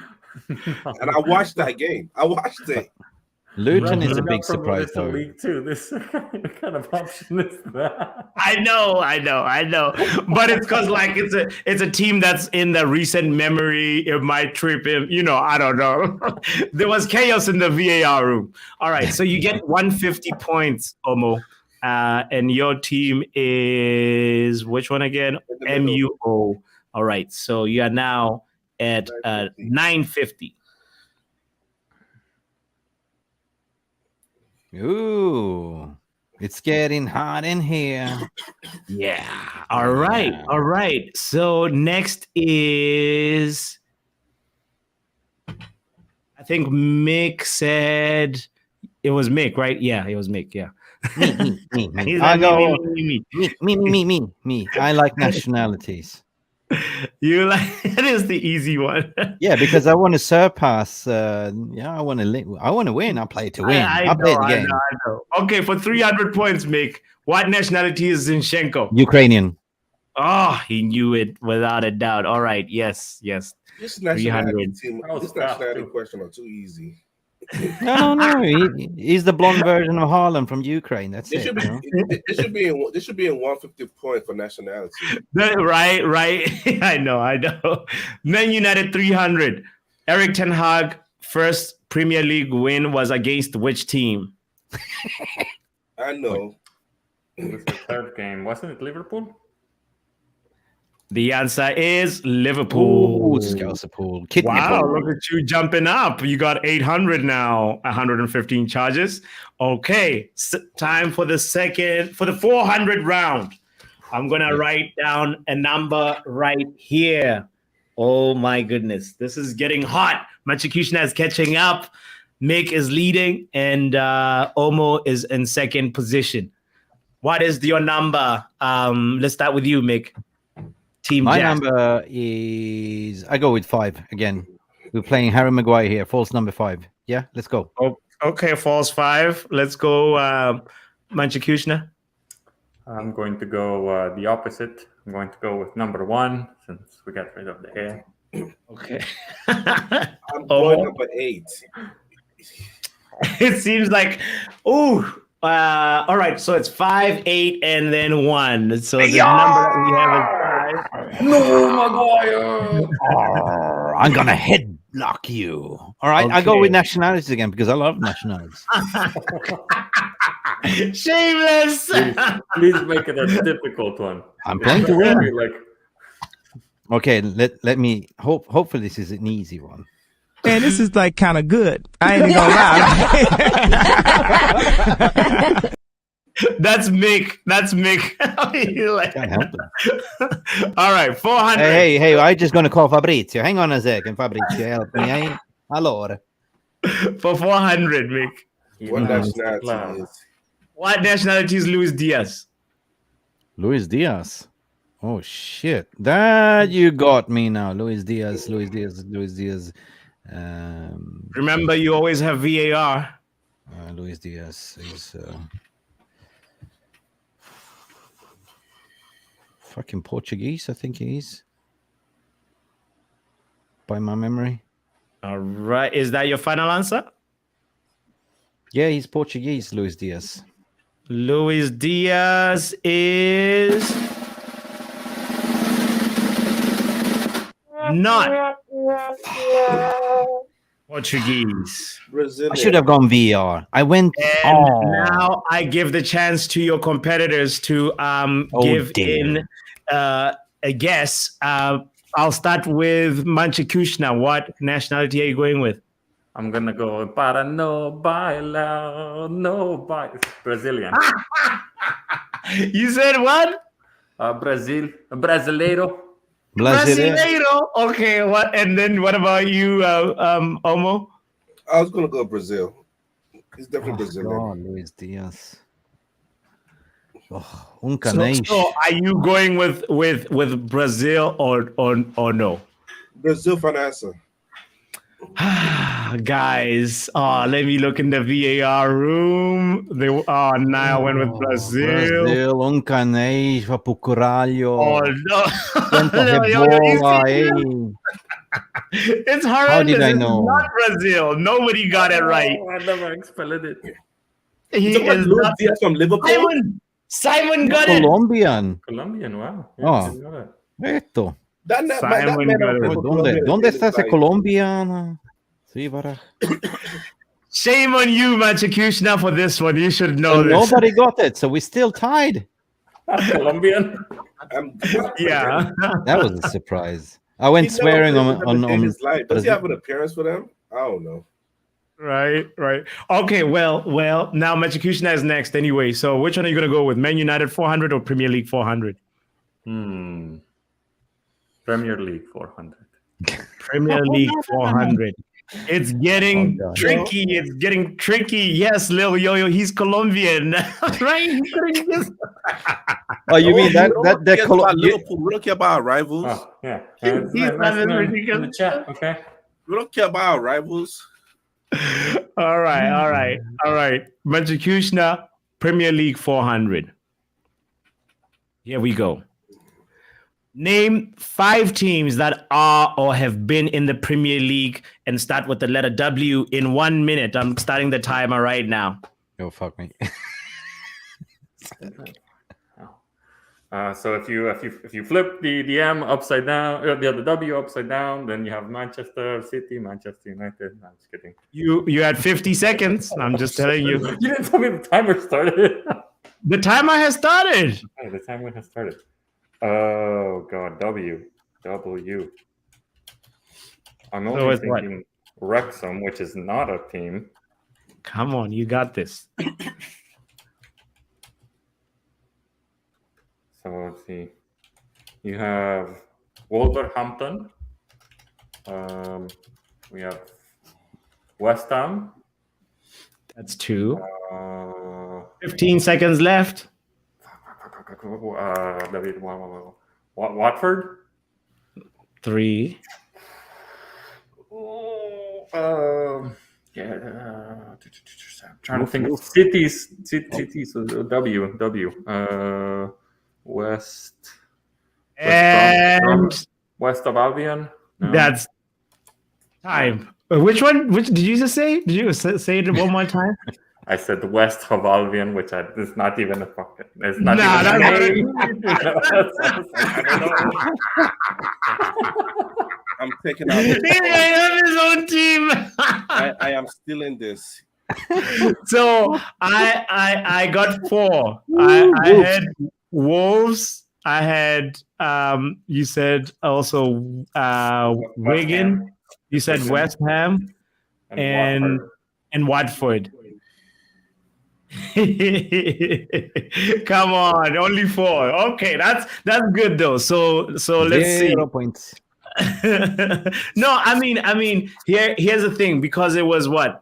C: and I watched that game. I watched it.
D: Luton is a big surprise,
B: though.
D: though.
B: League Two. This kind of option is that?
A: I know. But it's because like it's a team that's in the recent memory. It might trip him. I don't know. There was chaos in the VAR room. All right, so you get 150 points, Omo. And your team is which one again? MUO. All right, so you are now at 950.
D: Ooh, it's getting hot in here.
A: Yeah. All right. So next is, I think Mick said it was Mick, right? Yeah, it was Mick. Yeah.
D: Me.
A: He's
D: I
A: like,
D: go
A: me.
D: me. I like nationalities.
A: You like that is the easy one.
D: Yeah, because I want to surpass. I want to. I want to win. I play to win. I play the game.
A: I know. Okay, for 300 points, Mick. What nationality is Zinchenko?
D: Ukrainian.
A: Oh, he knew it without a doubt. All right. Yes.
C: This nationality
A: 300.
C: team,
B: That was
C: this
B: tough,
C: nationality
B: too.
C: question are too easy.
D: No. He's the blonde version of Haaland from Ukraine. That's
C: This
D: it.
C: should be,
D: You know?
C: this should be in 150 point for nationality.
A: Right. I know. Man United 300. Eriktenhag first Premier League win was against which team?
C: I know.
B: It was the third game. Wasn't it Liverpool?
A: The answer is Liverpool.
D: Ooh, Scouserpool. Kidney
A: Wow,
D: ball.
A: look at you jumping up. You got 800 now, 115 charges. Okay, time for the 400 round. I'm going to write down a number right here. Oh my goodness. This is getting hot. Machikushin is catching up. Mick is leading and Omo is in second position. What is your number? Let's start with you, Mick. Team
D: My
A: Jazz.
D: number is. I go with 5 again. We're playing Harry Maguire here. False number 5. Yeah, let's go.
A: Oh, okay, false 5. Let's go, Manchikushna.
B: I'm going to go the opposite. I'm going to go with number 1 since we got rid of the air.
A: Okay.
C: I'm going number 8.
A: It seems like, all right. So it's 5, 8, and then 1. So the number that we have is 5.
B: No, Maguire!
D: I'm gonna headlock you. All right, I go
A: Okay.
D: with nationalities again because I love nationalities.
A: Shameless.
B: Please make it a difficult one.
D: I'm playing to win.
B: Like,
D: Okay, let me hopefully this is an easy one.
E: Man, this is like kind of good. I ain't even gonna lie.
A: That's Mick. You're like-
D: Can't help it.
A: All right, 400.
D: Hey, I'm just gonna call Fabrizio. Hang on a second, Fabrizio, help me. Eh? Allora.
A: For 400, Mick.
C: What
B: Yeah.
C: nationality is?
A: What nationality is Luis Diaz?
D: Luis Diaz. Oh shit. That you got me now. Luis Diaz.
A: Remember, you always have VAR.
D: Luis Diaz is fucking Portuguese, I think he is. By my memory.
A: All right. Is that your final answer?
D: Yeah, he's Portuguese, Luis Diaz.
A: Luis Diaz is not Portuguese.
C: Brazilian.
D: I should have gone VR. I went.
A: And now I give the chance to your competitors to give
D: dear.
A: in a guess. I'll start with Manchikushna. What nationality are you going with?
B: I'm gonna go para no bailar, no bail. Brazilian.
A: You said what?
B: Brasileiro.
A: Brasileiro. Okay. What? And then what about you, Omo?
C: I was going to go Brazil. He's definitely Brazilian.
D: Oh, Luis Diaz. Oh, un caneish.
A: So are you going with Brazil or no?
C: Brazil for an answer.
A: Guys, let me look in the VAR room. Now I went with Brazil.
D: Brazil, un caneish, papucuralho.
A: Oh no!
D: Tanta
A: Yo,
D: rebola,
A: it's horrendous.
D: How did I
A: It's
D: know?
A: not Brazil. Nobody got it right.
B: Oh, I never expelled it.
A: He
C: Someone
A: is
C: Luis
A: not.
C: Diaz from Liverpool.
A: Simon got it.
D: Colombian.
B: Colombian, wow.
D: Oh.
B: I didn't know that.
D: Esto.
C: That
A: Simon
C: man
A: got it.
C: from Colombia
D: ¿Dónde
C: is
D: está ese
C: like-
D: colombiano? Sí, para.
A: Shame on you, Manchikushna, for this one. You should know
D: So
A: this.
D: nobody got it, so we're still tied.
B: Colombian.
A: Yeah.
D: That was a surprise. I went
C: He's never
D: swearing
C: played with them a day in
D: on
C: his life. Does he
D: Brazil.
C: have an appearance for them? I don't know.
A: Right. Okay, well, now Manchesterunited is next anyway. So which one are you going to go with? Man United 400 or Premier League 400?
B: Premier League 400.
A: Premier League 400. It's getting
D: God.
A: tricky. It's getting tricky. Yes, Lil Yo-Yo, he's Colombian. Right? He couldn't just...
D: Oh, you mean that
C: We don't care about
D: you-
C: Liverpool. We don't care about our rivals.
B: Oh, yeah.
A: He's
B: Nice
A: not as
B: name in
A: ridiculous.
B: the chat, okay?
C: We don't care about our rivals.
A: All right. Manchesterunited Premier League 400. Here we go. Name 5 teams that are or have been in the Premier League and start with the letter W in 1 minute. I'm starting the timer right now.
D: Oh, fuck me.
B: So if you flip the M upside down, the W upside down, then you have Manchester City, Manchester United. No, I'm just kidding.
A: You had 50 seconds. I'm just telling you.
B: You didn't tell me the timer started.
A: The timer has started.
B: Okay, the timer has started. Oh God, W. I'm
A: So
B: only
A: it's what?
B: thinking Wrexham, which is not a team.
A: Come on, you got this.
B: So let's see. You have Wolverhampton. We have West Ham.
A: That's 2. 15
B: 15
A: seconds left.
B: Watford.
A: 3.
B: I'm trying to think of cities. W.
A: And
B: West of Albion. No.
A: that's time. Which one? Which did you just say? Did you say it one more time?
B: I said West of Albion, which it's not even a fucking. It's not
A: Nah,
B: even a
A: that's
B: name.
C: I'm taking out.
A: He made up his own team.
C: I am still in this.
A: So I got 4. I had Wolves. I had you said also Wigan. You said West Ham and Watford. Come on, only 4. Okay, that's good though. So let's see.
D: 0 points.
A: No, I mean, here's the thing, because it was what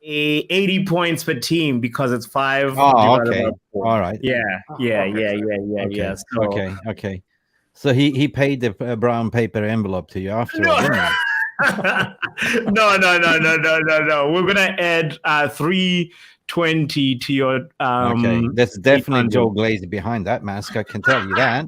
A: 80 points per team, because it's 5.
D: Oh,
A: divided
D: okay.
A: by 4.
D: All right.
A: Yeah.
D: Okay.
A: So,
D: Okay. So he paid the brown paper envelope to you after all, didn't he?
A: No. We're gonna add 320 to your
D: Okay, there's definitely
A: 800.
D: Joe Glazer behind that mask. I can tell you that.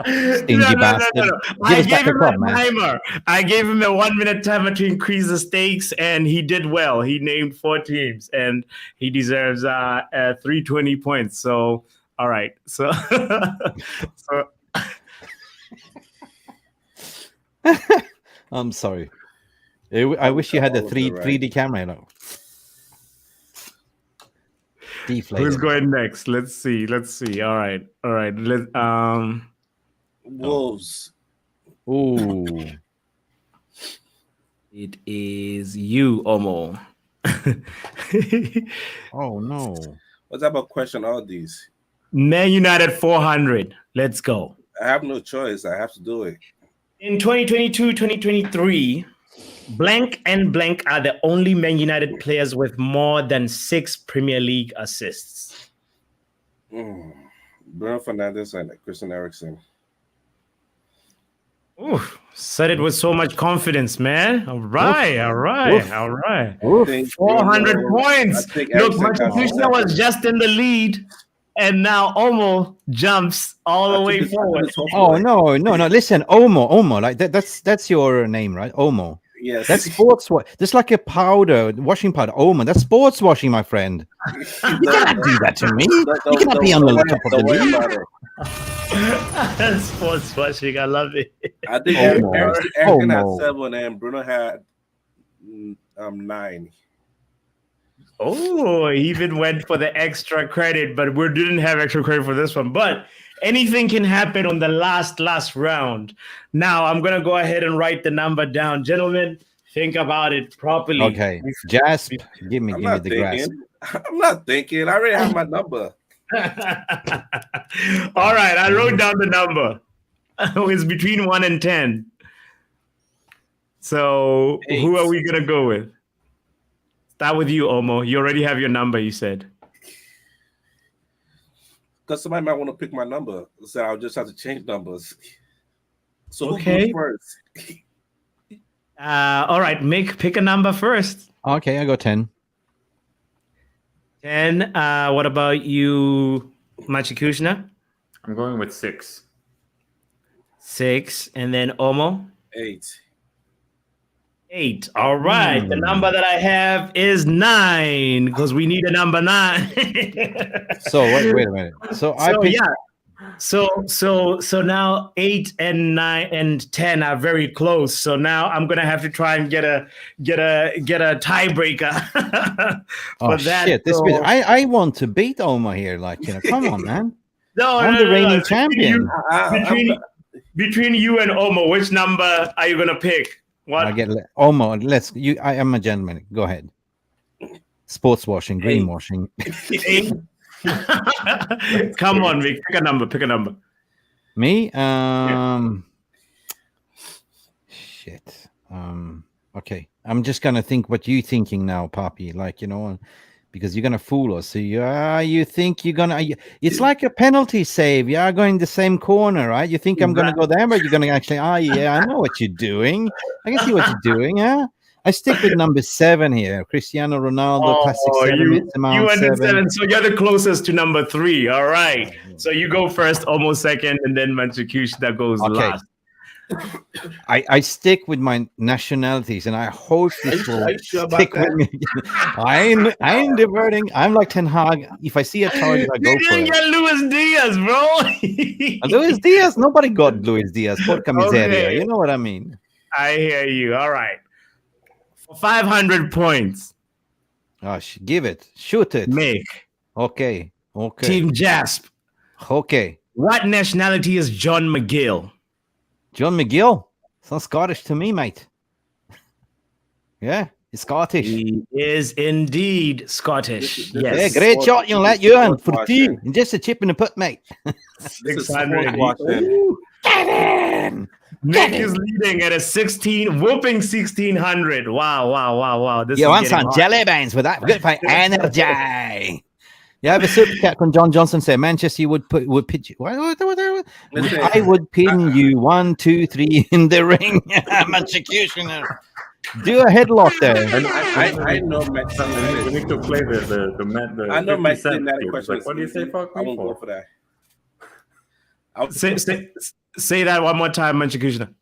D: Stingy
A: No.
D: bastard.
A: I
D: Give us back
A: gave
D: the
A: him
D: club,
A: a
D: man.
A: timer. I gave him a 1 minute timer to increase the stakes, and he did well. He named 4 teams, and he deserves 320 points. So, all right. So,
D: I'm sorry. I wish you had the
C: All of it, right.
D: 3D camera. Though. Deflated.
A: who's going next? Let's see. All right.
C: Wolves.
D: Ooh.
A: It is you, Omo.
D: Oh no.
C: What type of question are these?
A: Man United 400. Let's go.
C: I have no choice. I have to do it.
A: In 2022-2023, blank and blank are the only Man United players with more than 6 Premier League assists.
C: Bruno Fernandes and Christian Eriksen.
A: Oof, said it with so much confidence, man. All right.
D: Oof.
A: 400 points.
C: I think
A: Look,
C: Eriksen got
A: Manchester was just in the lead, and now Omo jumps all the way forward.
D: Oh no. Listen, Omo, like that's your name, right? Omo.
C: Yes.
D: That's sports. That's like a powder, washing powder. Omo, that's sports washing, my friend. You cannot do that to me. You cannot be on the top of the league.
A: Sports washing, I love it.
C: I think
D: Omo.
C: Eriksen had
D: Omo.
C: 7 and Bruno had 9.
A: Oh, he even went for the extra credit, but we didn't have extra credit for this one. But Anything can happen on the last round. Now I'm gonna go ahead and write the number down, gentlemen. Think about it properly.
D: Okay, Jasp, give me the grasp.
C: I'm not thinking. I already have my number.
A: All right, I wrote down the number. It's between 1 and 10. So
C: 8.
A: Who are we gonna go with? Start with you, Omo. You already have your number, you said.
C: Because somebody might want to pick my number, so I'll just have to change numbers. So
A: Okay.
C: who goes first?
A: All right, Mick, pick a number first.
D: Okay, I go 10.
A: 10. What about you, Machikushna?
B: I'm going with 6.
A: 6. And then Omo?
C: 8.
A: 8. All right. The number that I have is 9 because we need a number 9.
D: So wait a minute. So I picked.
A: Yeah. So now 8 and 9 and 10 are very close. So now I'm gonna have to try and get a tiebreaker.
D: Oh shit! I want to beat Omar here. Like, come on, man. I'm the reigning champion.
A: Between you and Omo, which number are you gonna pick? What?
D: I get Omar. I am a gentleman. Go ahead. Sports washing, greenwashing.
A: 8. Come on, Vic. Pick a number.
D: Me? Shit. Okay. I'm just gonna think what you thinking now, Papi. Like, because you're gonna fool us. So you think you're gonna? It's like a penalty save. You are going the same corner, right? You think I'm gonna go there, but you're gonna actually. Yeah, I know what you're doing. I can see what you're doing, huh? I stick with number 7 here. Cristiano Ronaldo, classic 7.
A: You went to 7, so you're the closest to number 3. All right. So you go first, almost second, and then Manchekushna goes last.
D: I stick with my nationalities, and I hope this will stick with me. I ain't diverting. I'm like Ten Hag. If I see a target, I go for it.
A: You didn't get Luis Diaz, bro.
D: Luis Diaz? Nobody got Luis Diaz. Porca miseria. You know what I mean?
A: I hear you. All right. 500 points.
D: Give it. Shoot it.
A: Make.
D: Okay.
A: Team Jasp.
D: Okay.
A: What nationality is John McGill?
D: John McGill? Sounds Scottish to me, mate. Yeah, he's Scottish.
A: He is indeed Scottish. Yes.
D: Yeah, great shot, young lad. You on for the team. Just a chip in the put, mate.
A: 600.
D: Get in!
A: Nick is leading at a whooping 1600. Wow.
D: You want some jelly beans with that? Good for energy. Yeah, the super cat from John Johnson said Manchester would pitch you. What? I would pin you 1, 2, 3 in the ring. Manchester. Do a headlock there.
C: I know Matt.
B: We need to play the
C: I know Matt.
B: What do you say? Fuck
C: I
B: me
C: won't go for that.
A: Say that one more time, Manchekushna.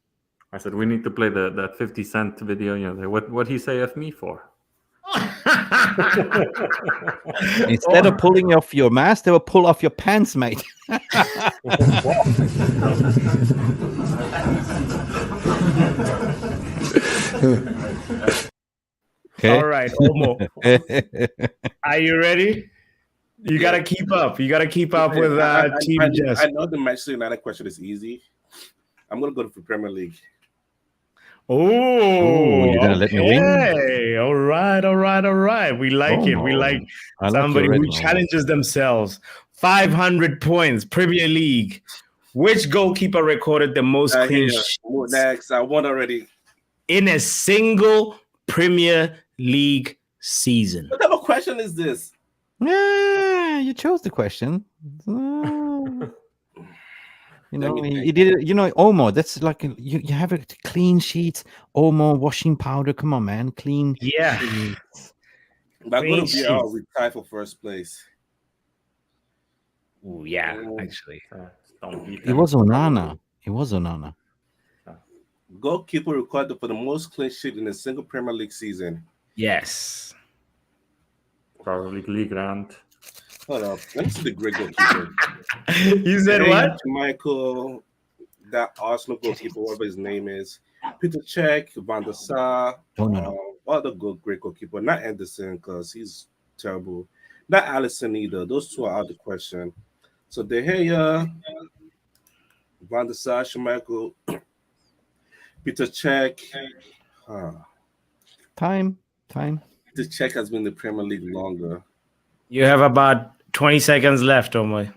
B: I said we need to play that 50 Cent video. What he say of me for?
D: Instead of pulling off your mask, they will pull off your pants, mate.
A: Okay. All right, Omo. Are you ready? You gotta keep up. You gotta keep up with Team Jess.
C: I know the Manchester United question is easy. I'm gonna go for Premier League.
A: Oh,
D: you're gonna let me win?
A: All right. We like it. We like somebody who challenges themselves. 500 points, Premier League. Which goalkeeper recorded the most clean sheets?
C: Next, I won already.
A: In a single Premier League season.
C: What type of question is this?
D: Yeah, you chose the question. He did it. Omo. That's like you have a clean sheets. Omo, washing powder. Come on, man, clean.
A: Yeah.
C: But going to be out. We tie for first place.
A: Oh yeah, actually.
D: It was Onana.
C: Goalkeeper recorded for the most clean sheet in a single Premier League season.
A: Yes.
B: Probably League Grand.
C: Hold up. Let me see the great goalkeeper.
A: You said what?
C: Michael, that Arsenal goalkeeper, whatever his name is. Peter Cech, Van der Sar, other great goalkeeper. Not Anderson, because he's terrible. Not Allison either. Those two are out of the question. So De Gea, Van der Sar, Schmeichel, Peter Cech.
D: Time.
C: Peter Cech has been in the Premier League longer.
A: You have about 20 seconds left, Omoy.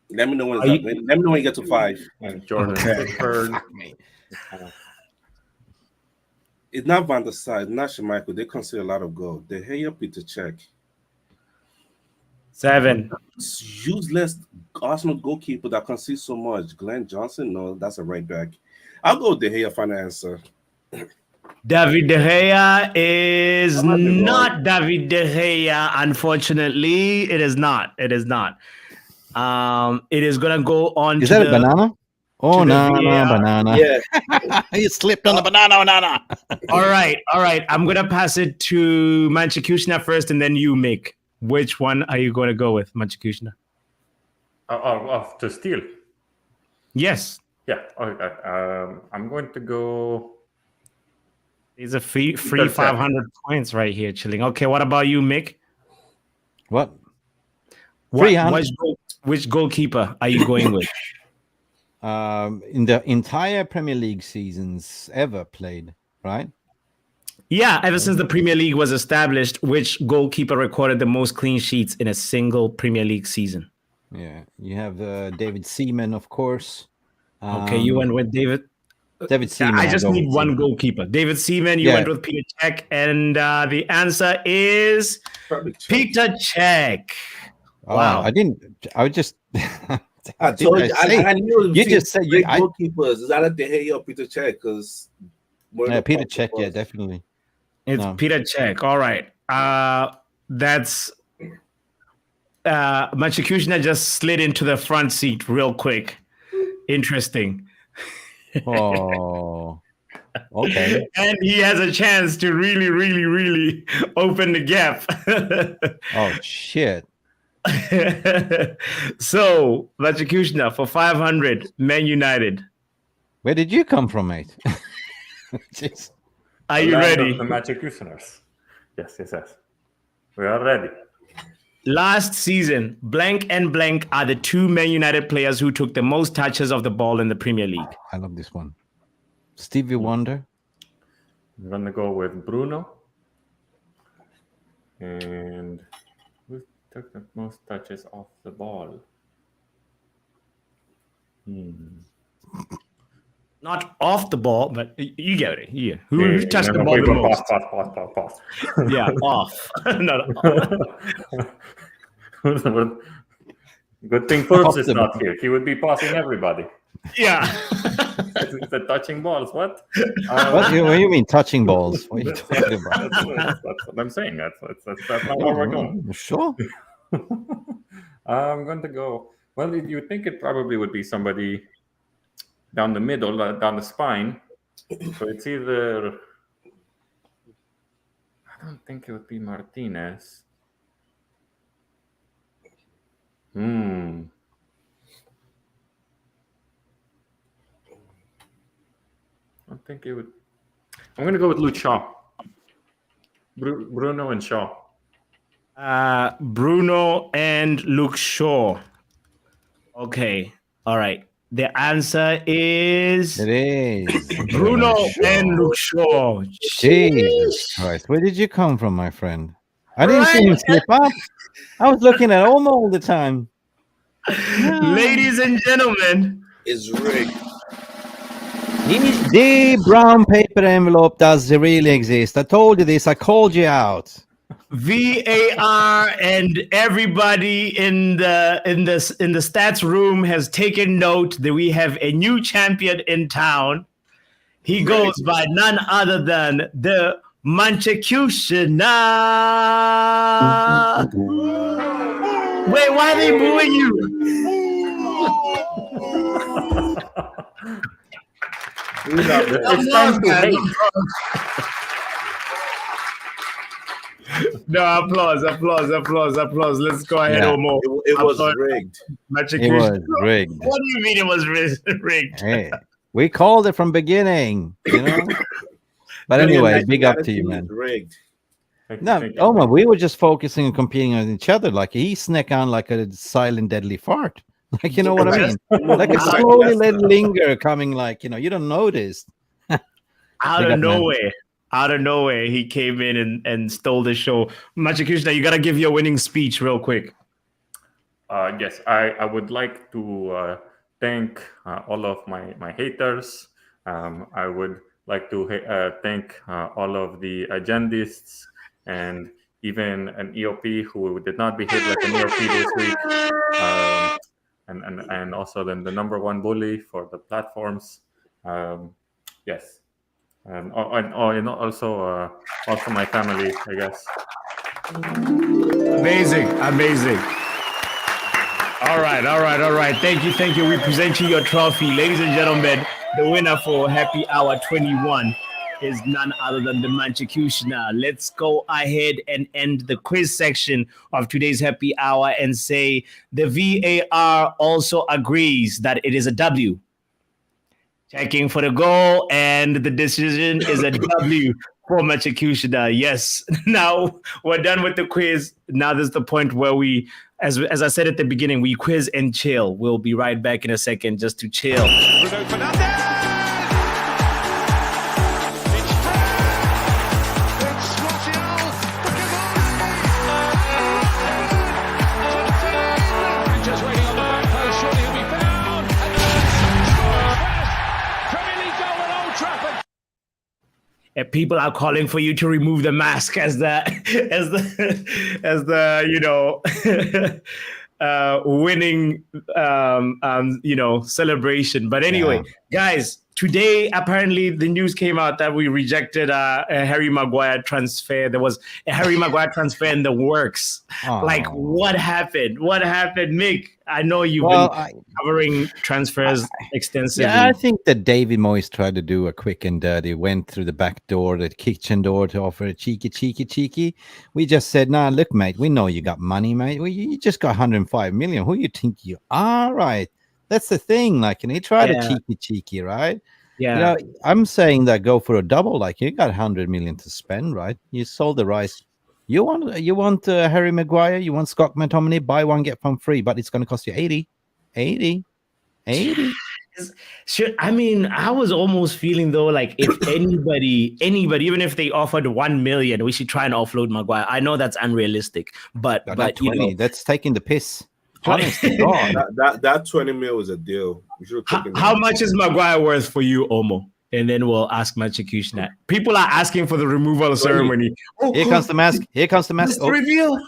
C: Let me know when let me know when you get to 5.
B: And Jordan
A: Okay.
B: Pickford.
C: It's not Van der Sar, it's not Schmeichel. They concede a lot of goals. De Gea, Peter Cech.
A: 7.
C: Useless Arsenal goalkeeper that concedes so much. Glenn Johnson? No, that's a right back. I'll go with De Gea final answer.
A: David De Gea is not David De Gea, unfortunately. It is not. It is not. It is going to go on
D: Is
A: to
D: that a banana? Oh, no,
A: VAR.
D: banana.
C: Yeah.
D: You slipped on the banana.
A: All right. I'm going to pass it to Manchekushna first and then you, Mick. Which one are you going to go with, Manchekushna?
B: To steal.
A: Yes.
B: Yeah. Okay. I'm going to go.
A: These are free
B: Peter Cech.
A: 500 points right here, chilling. Okay, what about you, Mick?
D: What? 300.
A: Which goalkeeper are you going with?
D: In the entire Premier League seasons ever played, right?
A: Yeah, ever since the Premier League was established, which goalkeeper recorded the most clean sheets in a single Premier League season?
D: Yeah, you have David Seaman, of course.
A: Okay, you went with David.
D: David Seaman.
A: I just need one goalkeeper. David Seaman, you went with Peter Cech, and the answer is Peter Cech.
D: Oh,
A: Wow.
D: I would just.
C: I told you. I knew
D: You just said you.
C: goalkeepers. Is that De Gea or Peter Cech? Because
D: Peter Cech, yeah, definitely.
A: It's Peter Cech. All right. That's Manchekushna just slid into the front seat real quick. Interesting.
D: Oh, okay.
A: And he has a chance to really, really, really open the gap.
D: Oh, shit.
A: So, Manchekushna for 500, Man United.
D: Where did you come from, mate? Jeez.
A: Are you ready?
B: The Manchekushnas. Yes. We are ready.
A: Last season, blank and blank are the 2 Man United players who took the most touches of the ball in the Premier League.
D: I love this one. Stevie Wonder.
B: I'm going to go with Bruno. And who took the most touches off the ball?
A: Not off the ball, but you get it. Yeah. Who touched the ball the most?
B: Pass.
A: Yeah, off. Not off.
B: Good thing Forbes is not here. He would be passing everybody.
A: Yeah.
B: The touching balls. What?
D: What do you mean touching balls? What are you talking about?
B: That's what I'm saying. That's not where we're going.
D: Sure.
B: I'm going to go. Well, you would think it probably would be somebody down the middle, down the spine. So it's either. I don't think it would be Martinez. I don't think it would. I'm going to go with Luke Shaw. Bruno and Shaw.
A: Bruno and Luke Shaw. Okay. All right. The answer is
D: It is
A: Bruno and Luke Shaw.
D: Jesus Christ. Where did you come from, my friend? I didn't see him slip up. I was looking at Omo all the time.
A: Ladies and gentlemen,
C: It's rigged.
D: The brown paper envelope does really exist. I told you this. I called you out.
A: VAR and everybody in the stats room has taken note that we have a new champion in town. He goes by none other than the Manchekushna. Wait, why are they booing you?
B: It's time to hate.
A: No, applause. Let's go ahead, Omo.
C: It was rigged.
D: It was rigged.
A: What do you mean it was rigged?
D: Hey, we called it from beginning, you know. But anyway, big up to you, man.
C: Rigged.
D: No,
B: Thank you.
D: Omar, we were just focusing on competing on each other. Like he snuck on like a silent, deadly fart. Like, you know what I mean? Like a slowly let linger coming, like, you don't notice.
A: Out
D: Big
A: of
D: up, man.
A: nowhere. Out of nowhere, he came in and stole the show. Machikushna, you gotta give your winning speech real quick.
B: Yes, I would like to thank all of my haters. I would like to thank all of the agendists and even an EOP who did not behave like an EOP this week. And also then the number one bully for the platforms. Yes. And also my family, I guess.
A: Amazing. All right. Thank you. We present you your trophy. Ladies and gentlemen, the winner for Happy Hour 21 is none other than the Manchesterunited. Let's go ahead and end the quiz section of today's Happy Hour and say the VAR also agrees that it is a W. Checking for the goal, and the decision is a W for Manchesterunited. Yes. Now we're done with the quiz. Now there's the point where we, as I said at the beginning, we quiz and chill. We'll be right back in a second just to chill.
F: Bruno Fernandes! It's Martial! Just waiting on the back post, surely he'll be found! And scores first! Premier League goal at Old Trafford!
A: And people are calling for you to remove the mask as the winning celebration. But anyway, guys, today apparently the news came out that we rejected a Harry Maguire transfer. There was a Harry Maguire transfer in the works. Like, what happened? Mick? I know you've been covering transfers extensively.
D: Yeah, I think that David Moyes tried to do a quick and dirty, went through the back door, the kitchen door to offer a cheeky. We just said, nah, look, mate, we know you got money, mate. Well, you just got 105 million. Who you think you are, right? That's the thing. Like, he tried a cheeky, right?
A: Yeah.
D: I'm saying that go for a double. Like, you got 100 million to spend, right? You sold the rights. You want Harry Maguire? You want Scott McTominay? Buy one, get one free, but it's going to cost you 80.
A: Sure. I mean, I was almost feeling though, like if anybody, even if they offered 1 million, we should try and offload Maguire. I know that's unrealistic, but
D: 20, that's taking the piss. Honestly,
C: that 20 mil is a deal.
A: How much is Maguire worth for you, Omo? And then we'll ask Manchesterunited. People are asking for the removal ceremony.
D: Here comes the mask.
A: The reveal.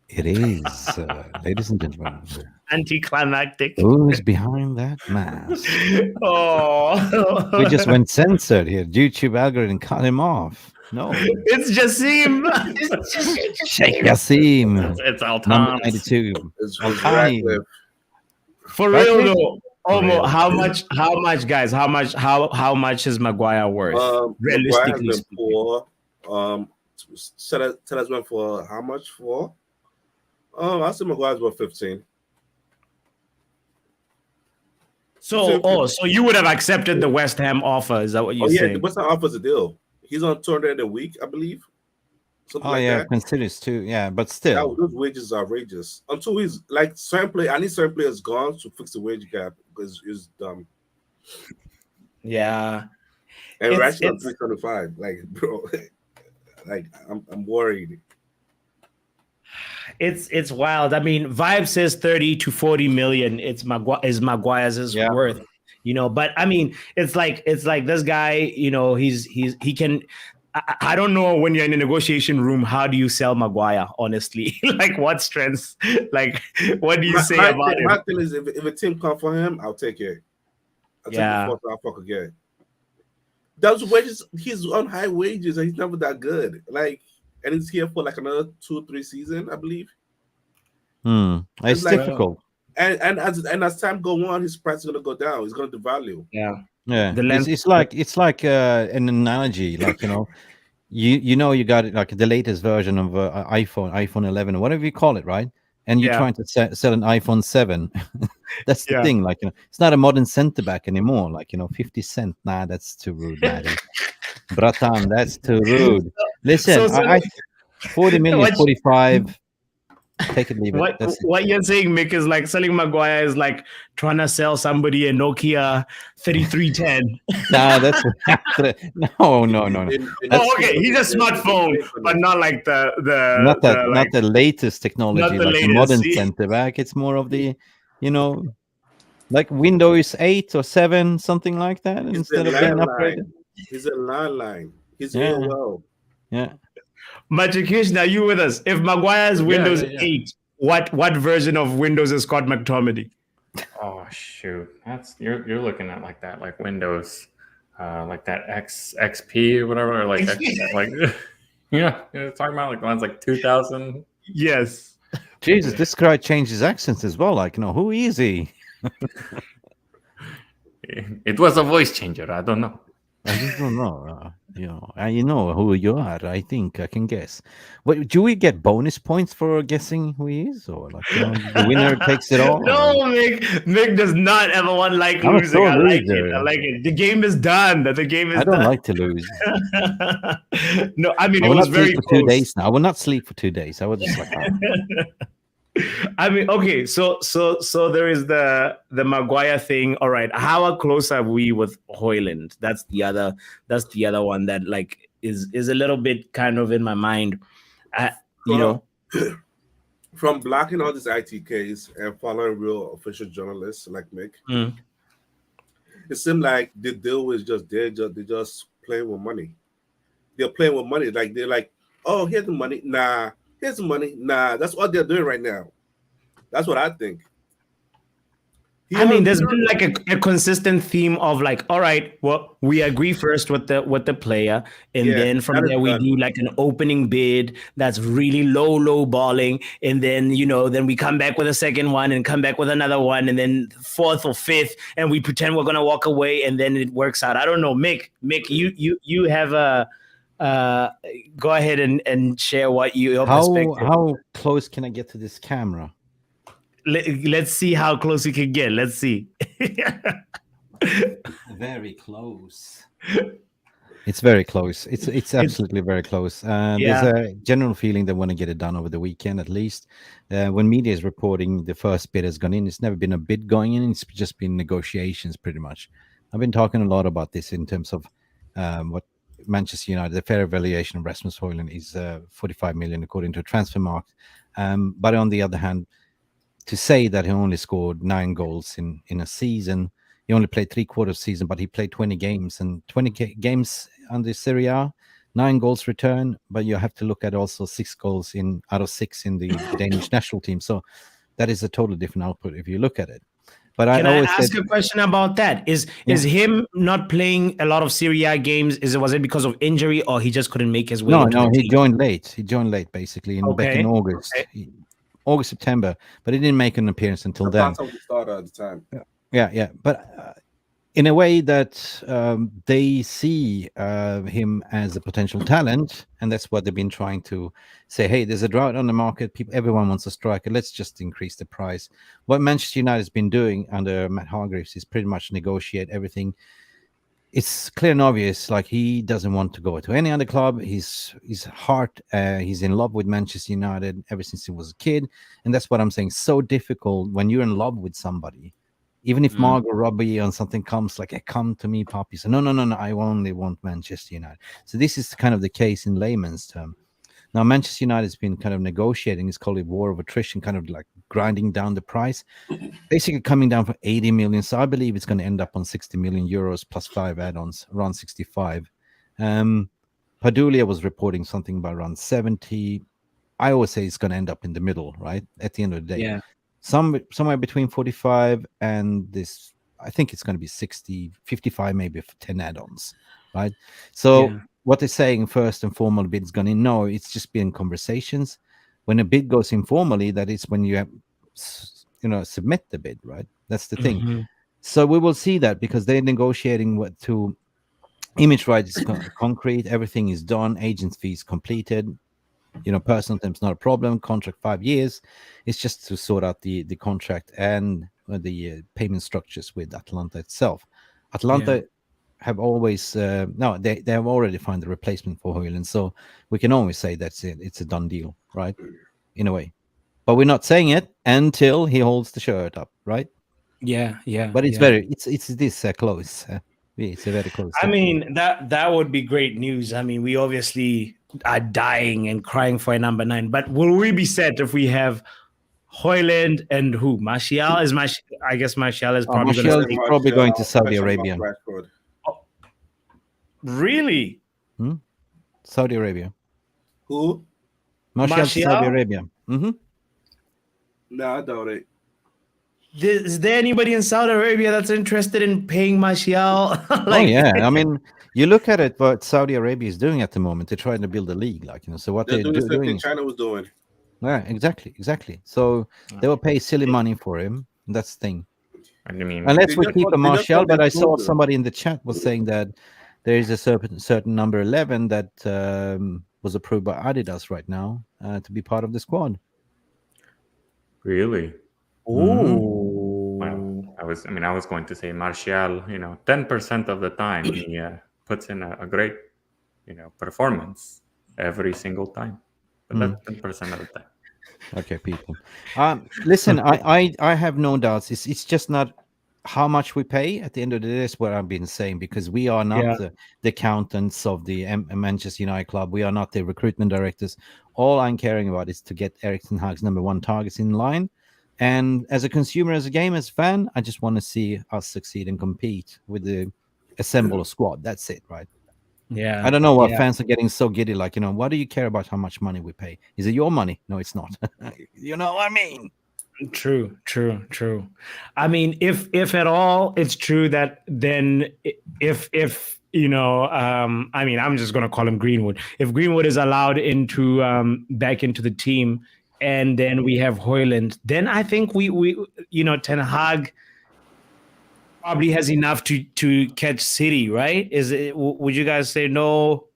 D: It is, ladies and gentlemen.
A: Anticlimactic.
D: Who is behind that mask?
A: We
D: just went censored here. YouTube algorithm cut him off. No,
A: it's Jassim.
D: Sheikh Yassim.
B: It's Altan.
D: Number 92.
C: It's
D: Altani.
A: For real though. Almost how much, guys? How much is Maguire worth? Realistically speaking.
C: Tell went for how much for? I say Maguire's worth 15.
A: So you would have accepted the West Ham offer? Is that what you're saying?
C: The West Ham offers a deal. He's on 200 a week, I believe. Something that.
D: Considers too. Yeah, but still,
C: those wages are outrageous. Until he's like I need certain players gone to fix the wage gap because it's dumb.
A: Yeah,
C: and Rashford on 325. Like, bro, like I'm worried.
A: It's wild. I mean, Vibe says 30 to 40 million. It's Maguire's worth. But I mean, it's like this guy. He can. I don't know, when you're in a negotiation room, how do you sell Maguire, honestly? Like, what strengths? Like, what do you say about him?
C: My thing is, if a team come for him, I'll take it. I'll take the fourth I'll again. Those wages, he's on high wages, and he's never that good. Like, and he's here for like another 2-3 seasons, I believe.
D: It's difficult.
C: And as time go on, his price is gonna go down. He's gonna devalue.
D: Yeah. It's like an analogy, like you got it, like the latest version of iPhone 11 or whatever you call it, right? And you're trying to sell an iPhone 7. That's the thing, like it's not a modern centre back anymore. Like 50 cents. Nah, that's too rude, man. Bratan, that's too rude. Listen,
A: So-
D: I 40 million,
A: What-
D: 45. Take it, leave it.
A: What
D: That's it.
A: what you're saying, Mick, is like selling Maguire is like trying to sell somebody a Nokia 3310.
D: No, that's no.
A: Oh, okay. He's a smartphone, but not like the
D: Not that,
A: the,
D: not
A: like,
D: the latest technology,
A: not the
D: like the
A: latest,
D: modern
A: see?
D: center back. It's more of the, like Windows 8 or 7, something like that, instead of getting upgraded.
C: He's a landline. He's
D: Yeah.
C: AOL.
D: Yeah.
A: Matrikish, are you with us? If Maguire is Windows
B: yeah.
A: 8, what version of Windows is Scott McTominay?
B: Oh shoot, that's you're looking at like Windows, like that XP or whatever, or like like you're talking about like ones like 2000.
A: Yes.
D: Jesus, this guy changed his accents as well. Like, who is he?
B: It was a voice changer. I don't know.
D: I just don't know. You know who you are. I think I can guess. What do we get bonus points for guessing who he is, or like the winner takes it all?
A: No, Mick does not ever want like
D: I'm a
A: losing.
D: sore
A: I like
D: loser.
A: it. I like it. The game is done. The game is
D: I don't
A: done.
D: like to lose.
A: No, I mean
D: I
A: it
D: will
A: was
D: not
A: very
D: sleep for 2
A: close.
D: days now. I will not sleep for 2 days. I was just like,
A: I mean, okay, so there is the Maguire thing. All right, how close are we with Haaland? That's the other one that like is a little bit kind of in my mind.
C: From blocking all these ITKs and following real official journalists like Mick, it seemed like the deal was just they're just playing with money. They're playing with money. Like they're like, oh, here's the money. Nah, here's the money. Nah, that's what they're doing right now. That's what I think.
A: I mean, there's been like a consistent theme of like, all right, well, we agree first with the player, and then from there we do like an opening bid that's really low balling, and then then we come back with a second one and come back with another one, and then fourth or fifth, and we pretend we're gonna walk away, and then it works out. I don't know, Mick, you have a go ahead and share what your perspective.
D: how close can I get to this camera?
A: Let's see how close we can get. Let's see.
D: Very close. It's very close. It's absolutely very close. There's a general feeling they want to get it done over the weekend at least. When media is reporting the first bid has gone in, it's never been a bid going in. It's just been negotiations pretty much. I've been talking a lot about this in terms of what Manchester United, the fair valuation of Rasmus Haaland is 45 million according to Transfermarkt. But on the other hand, to say that he only scored 9 goals in a season, he only played 3/4 season, but he played 20 games and 20 games under Serie A, 9 goals return. But you have to look at also 6 goals out of 6 in the Danish national team. So that is a totally different output if you look at it. But
A: Can I ask a question about that? Is him not playing a lot of Serie A games? Was it because of injury, or he just couldn't make his way?
D: No, he joined late. He joined late, basically, back in August.
A: Okay.
D: August, September, but he didn't make an appearance until then.
C: That's how we started at the time.
D: Yeah. But in a way that they see him as a potential talent, and that's what they've been trying to say. Hey, there's a drought on the market. Everyone wants a striker. Let's just increase the price. What Manchester United has been doing under Matt Hargreaves is pretty much negotiate everything. It's clear and obvious, like he doesn't want to go to any other club. His heart, he's in love with Manchester United ever since he was a kid. And that's what I'm saying. So difficult when you're in love with somebody. Even if Margot Robbie or something comes, like, hey, come to me, Poppy. So, no, I only want Manchester United. So this is kind of the case in layman's term. Now, Manchester United has been kind of negotiating. It's called a war of attrition, kind of like grinding down the price, basically coming down from 80 million. So I believe it's going to end up on 60 million euros plus 5 add-ons, around 65. Padulia was reporting something about around 70. I always say it's going to end up in the middle, right? At the end of the day.
A: Yeah.
D: Somewhere between 45 and this, I think it's going to be 60, 55, maybe 10 add-ons, right? So what they're saying, first and formal bid's gone in. No, it's just been conversations. When a bid goes informally, that is when you have, submit the bid, right? That's the thing.
A: Mm-hmm.
D: So we will see that because they're negotiating to image rights is concrete. Everything is done. Agents fees completed. Personal terms not a problem. Contract 5 years. It's just to sort out the contract and the payment structures with Atalanta itself. Atalanta have always no, they have already found the replacement for Haaland, so we can always say that's it. It's a done deal, right? In a way, but we're not saying it until he holds the shirt up, right?
A: Yeah, yeah.
D: But it's
A: yeah.
D: very, it's this close. It's a very close.
A: I mean, that would be great news. I mean, we obviously are dying and crying for a number 9, but will we be set if we have Haaland and who? Martial is I guess Martial is probably
D: Martial
A: going to
D: is probably going to Saudi Arabia.
C: Rashford.
A: Really?
D: Saudi Arabia.
C: Who?
D: Martial to Saudi
A: Martial?
D: Arabia. Mm-hmm.
C: No, I doubt it.
A: Is there anybody in Saudi Arabia that's interested in paying Martial?
D: Oh yeah, I mean, you look at it, what Saudi Arabia is doing at the moment. They're trying to build a league, like, you know. So what
C: They're
D: they're
C: doing the same
D: doing,
C: thing China was doing.
D: yeah, exactly. So they will pay silly money for him. That's the thing.
B: I mean,
D: Unless
C: They
D: we
C: just
D: keep
C: want-
D: a
C: they just
D: Martial,
C: want
D: but
C: their
D: I saw
C: shoulder.
D: somebody in the chat was saying that there is a certain number 11 that was approved by Adidas right now to be part of the squad.
B: really?
A: Oh.
B: Well, I was going to say Martial. 10% of the time he puts in a great, performance every single time. But that's 10% of the time.
D: Okay, people. Listen, I have no doubts. It's just not how much we pay at the end of the day. Is what I've been saying, because we are not
A: Yeah.
D: the accountants of the Manchester United club. We are not the recruitment directors. All I'm caring about is to get eriktenhag's number 1 targets in line. And as a consumer, as a gamers fan, I just want to see us succeed and compete with the assemble a squad. That's it, right?
A: Yeah.
D: I don't know why
A: yeah.
D: fans are getting so giddy. Like, why do you care about how much money we pay? Is it your money? No, it's not. You know what I mean?
A: True. I mean, if at all, it's true that then if I mean, I'm just gonna call him Greenwood. If Greenwood is allowed into back into the team, and then we have Haaland, then I think we Ten Hag probably has enough to catch City, right? Would you guys say no?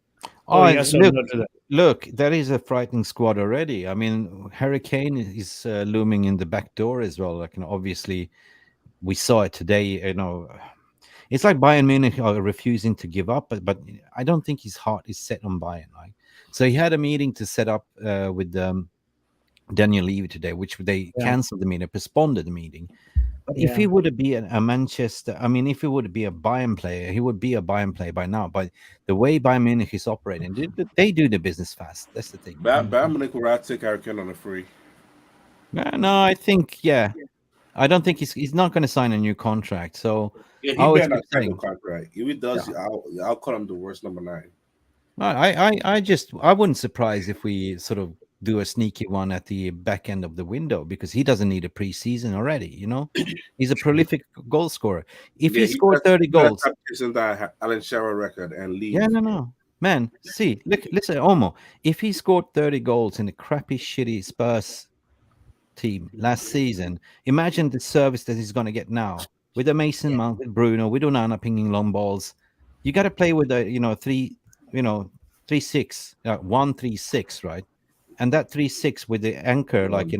D: Oh,
A: yes or no to that?
D: Look, that is a frightening squad already. I mean, Hurricane is looming in the back door as well. Like, obviously, we saw it today. It's like Bayern Munich are refusing to give up, but I don't think his heart is set on Bayern. Right? So he had a meeting to set up with Daniel Levy today, which they canceled the meeting, postponed the meeting. But if he would be a Manchester, I mean, if he would be a Bayern player, he would be a Bayern player by now. But the way Bayern Munich is operating, they do the business fast. That's the thing.
C: Bayern Munich will take Hurricane on a free.
D: No, I think, I don't think he's not going to sign a new contract. So
C: Yeah,
D: I
C: he
D: always
C: better not
D: keep
C: sign
D: saying,
C: no contract. If he does, I'll call him the worst number 9.
D: I wouldn't surprise if we sort of do a sneaky one at the back end of the window, because he doesn't need a preseason already. He's a prolific goal scorer. If he scored 30 goals,
C: in the Alan Shearer record and leave.
D: no, man. See, listen, Omo. If he scored 30 goals in a crappy, shitty Spurs team last season, imagine the service that he's going to get now with a Mason Mount, with Bruno, with Onana pinging long balls. You got to play with a 3-6, 1-3-6, right? And that 3-6 with the anchor, like,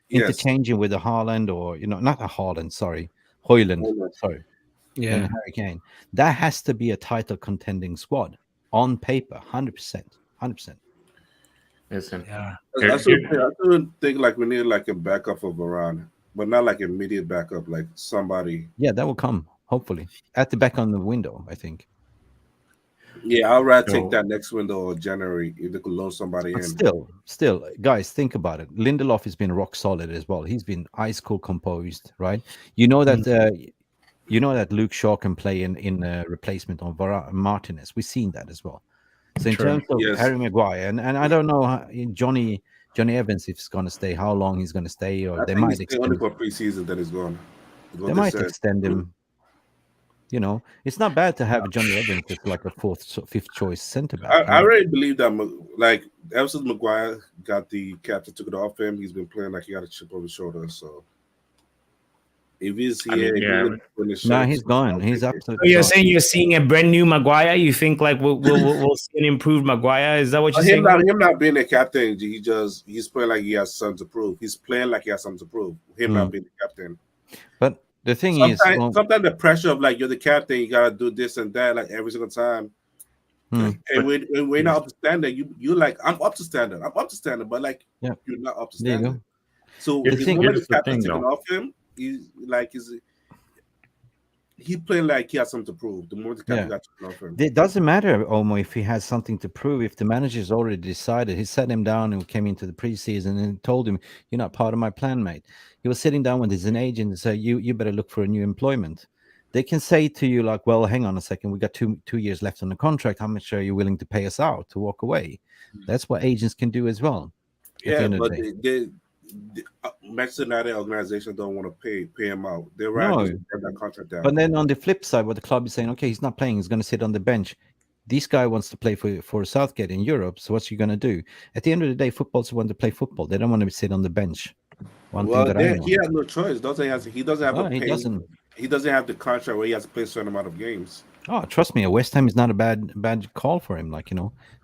D: interchanging with a Haaland, or not a Haaland, sorry, Haaland, sorry, and Harry Kane. That has to be a title contending squad on paper, 100%.
B: Listen,
C: I still think like we need like a backup for Varane, but not like immediate backup, like somebody.
D: Yeah, that will come hopefully at the back on the window, I think.
C: Yeah, I'd rather take that next window or January if they could loan somebody in.
D: Still, guys, think about it. Lindelof has been rock solid as well. He's been ice cool composed, right? That Luke Shaw can play in replacement on Martinez. We've seen that as well. So in terms of Harry Maguire, and I don't know how, Johnny Evans, if he's going to stay, how long he's going to stay, or they might extend
C: only for preseason that he's gone.
D: They might extend him. It's not bad to have Johnny Evans as like a fifth choice centre back.
C: I really believe that, like, ever since Maguire got the cap that took it off him, he's been playing like he got a chip over his shoulder. So if he's here,
D: he's gone. He's absolutely.
A: So you're saying you're seeing a brand new Maguire? You think like we'll see an improved Maguire? Is that what you're saying?
C: Him not being a captain, he's playing like he has something to prove. He's playing like he has something to prove. Him not being the captain.
D: But The thing is,
C: sometimes the pressure of like you're the captain, you gotta do this and that like every single time. And when we're not up to standard, you like I'm up to standard, but like you're not up to standard. So the moment the captain's taken off him, he's like he playing like he has something to prove. The moment the captain got taken off him,
D: it doesn't matter, Omo, if he has something to prove. If the manager's already decided, he sat him down and came into the preseason and told him, "You're not part of my plan, mate." He was sitting down with his agent and said, "You better look for a new employment." They can say to you like, "Well, hang on a second, we got two years left on the contract. How much are you willing to pay us out to walk away?" That's what agents can do as well.
C: Yeah, but the Manchester United organization don't want to pay him out. They're rather just get that contract down.
D: But then on the flip side, what the club is saying, okay, he's not playing, he's going to sit on the bench. This guy wants to play for Southgate in Europe, so what's he going to do? At the end of the day, footballers want to play football. They don't want to sit on the bench.
C: He has no choice. He doesn't have the contract where he has to play a certain amount of games.
D: Oh, trust me, West Ham is not a bad call for him. Like,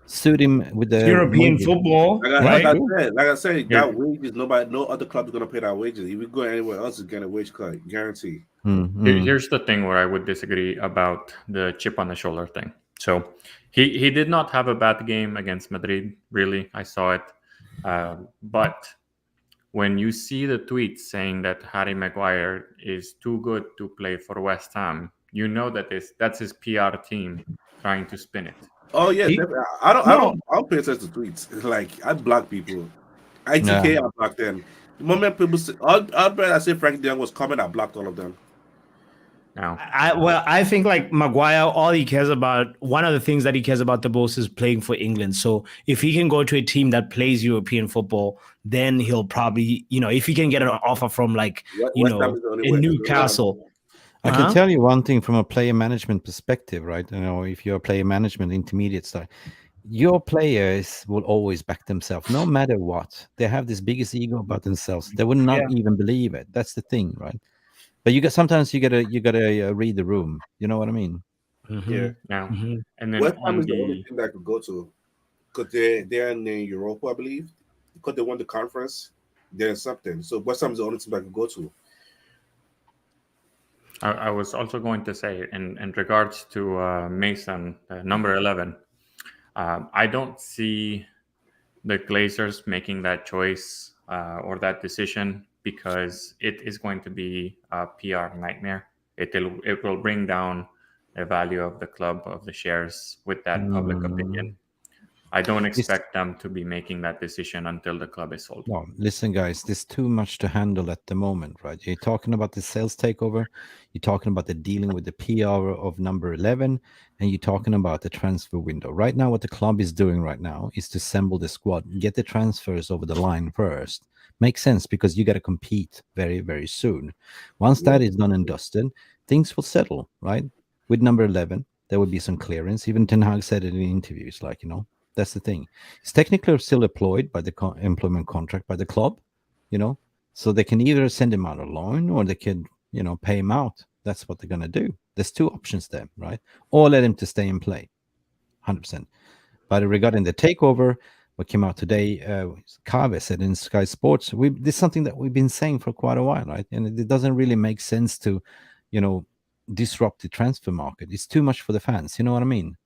D: suit him with the
A: European football.
C: Like I said, that wages. No other club is gonna pay that wages. If you go anywhere else, is getting a wage cut, guarantee.
B: Here's the thing where I would disagree about the chip on the shoulder thing. So he did not have a bad game against Madrid. Really, I saw it, but when you see the tweets saying that Harry Maguire is too good to play for West Ham, you know that's his PR team trying to spin it.
C: Oh yeah, I don't pay attention to tweets. Like I block people. I blocked them. The moment people say, I say Frank De Jong was coming, I blocked all of them.
B: Now,
A: I think like Maguire, all he cares about, one of the things that he cares about the most is playing for England. So if he can go to a team that plays European football, then he'll probably, if he can get an offer from like, in Newcastle.
D: I can tell you one thing from a player management perspective, right? If you're a player management intermediate style, your players will always back themselves, no matter what. They have this biggest ego about themselves. They would not even believe it. That's the thing, right? But sometimes you gotta read the room. You know what I mean?
C: Yeah.
B: Now, and then
C: West Ham is the only thing that I could go to because they're in Europa, I believe. Because they won the conference, there's something. So West Ham is the only team I could go to.
B: I was also going to say, in regards to Mason, number 11, I don't see the Glazers making that choice or that decision because it is going to be a PR nightmare. It will bring down the value of the club, of the shares with that public opinion. I don't expect them to be making that decision until the club is sold.
D: No, listen, guys, there's too much to handle at the moment, right? You're talking about the sales takeover, you're talking about the dealing with the PR of number 11, and you're talking about the transfer window. Right now, what the club is doing right now is to assemble the squad, get the transfers over the line first. Makes sense because you got to compete very, very soon. Once that is done and dusted, things will settle, right? With number 11, there will be some clearance. Even Ten Hag said it in interviews, like, that's the thing. He's technically still employed by the employment contract by the club, so they can either send him out on loan or they can, pay him out. That's what they're going to do. There's two options there, right? Or let him to stay and play, 100%. But regarding the takeover, what came out today, Kave said in Sky Sports, this is something that we've been saying for quite a while, right? And it doesn't really make sense to, disrupt the transfer market. It's too much for the fans. You know what I mean?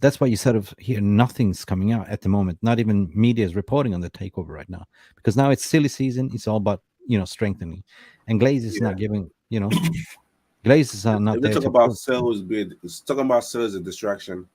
D: That's why you sort of hear nothing's coming out at the moment. Not even media is reporting on the takeover right now because now it's silly season. It's all about strengthening, and Glaze is not giving. Glazers are not there.
C: Talking about sales, talking about sales and distraction.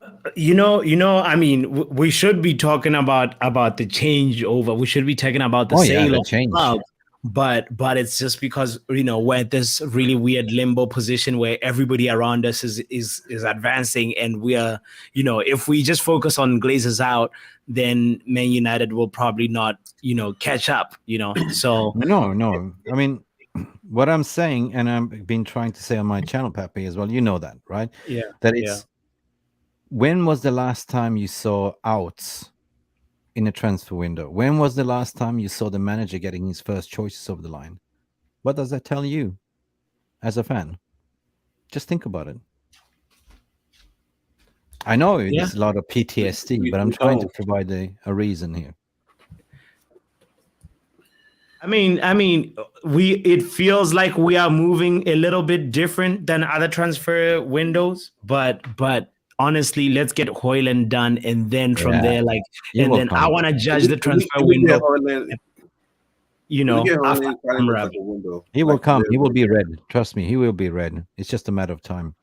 A: I mean, we should be talking about the changeover. We should be talking about the sale of the club. But it's just because we're at this really weird limbo position where everybody around us is advancing, and we are if we just focus on Glazers out, then Man United will probably not catch up. So
D: no. I mean, what I'm saying, and I've been trying to say on my channel, Pappy, as well. You know that, right?
A: Yeah.
D: That it's when was the last time you saw outs in a transfer window? When was the last time you saw the manager getting his first choices over the line? What does that tell you as a fan? Just think about it. I know there's a lot of PTSD, but I'm trying to provide a reason here.
A: It feels like we are moving a little bit different than other transfer windows, but honestly, let's get Haaland done, and then from there, like,
D: He
A: and
D: will
A: then I
D: come.
A: want to judge the transfer
C: If we get
A: window,
C: Haaland,
A: you
C: if we
A: know,
C: get
A: after
C: Haaland, it's probably looks
A: Amrabat.
C: like a window.
D: He will
C: Like,
D: come.
C: really.
D: He will be red. Trust me, he will be red. It's just a matter of time.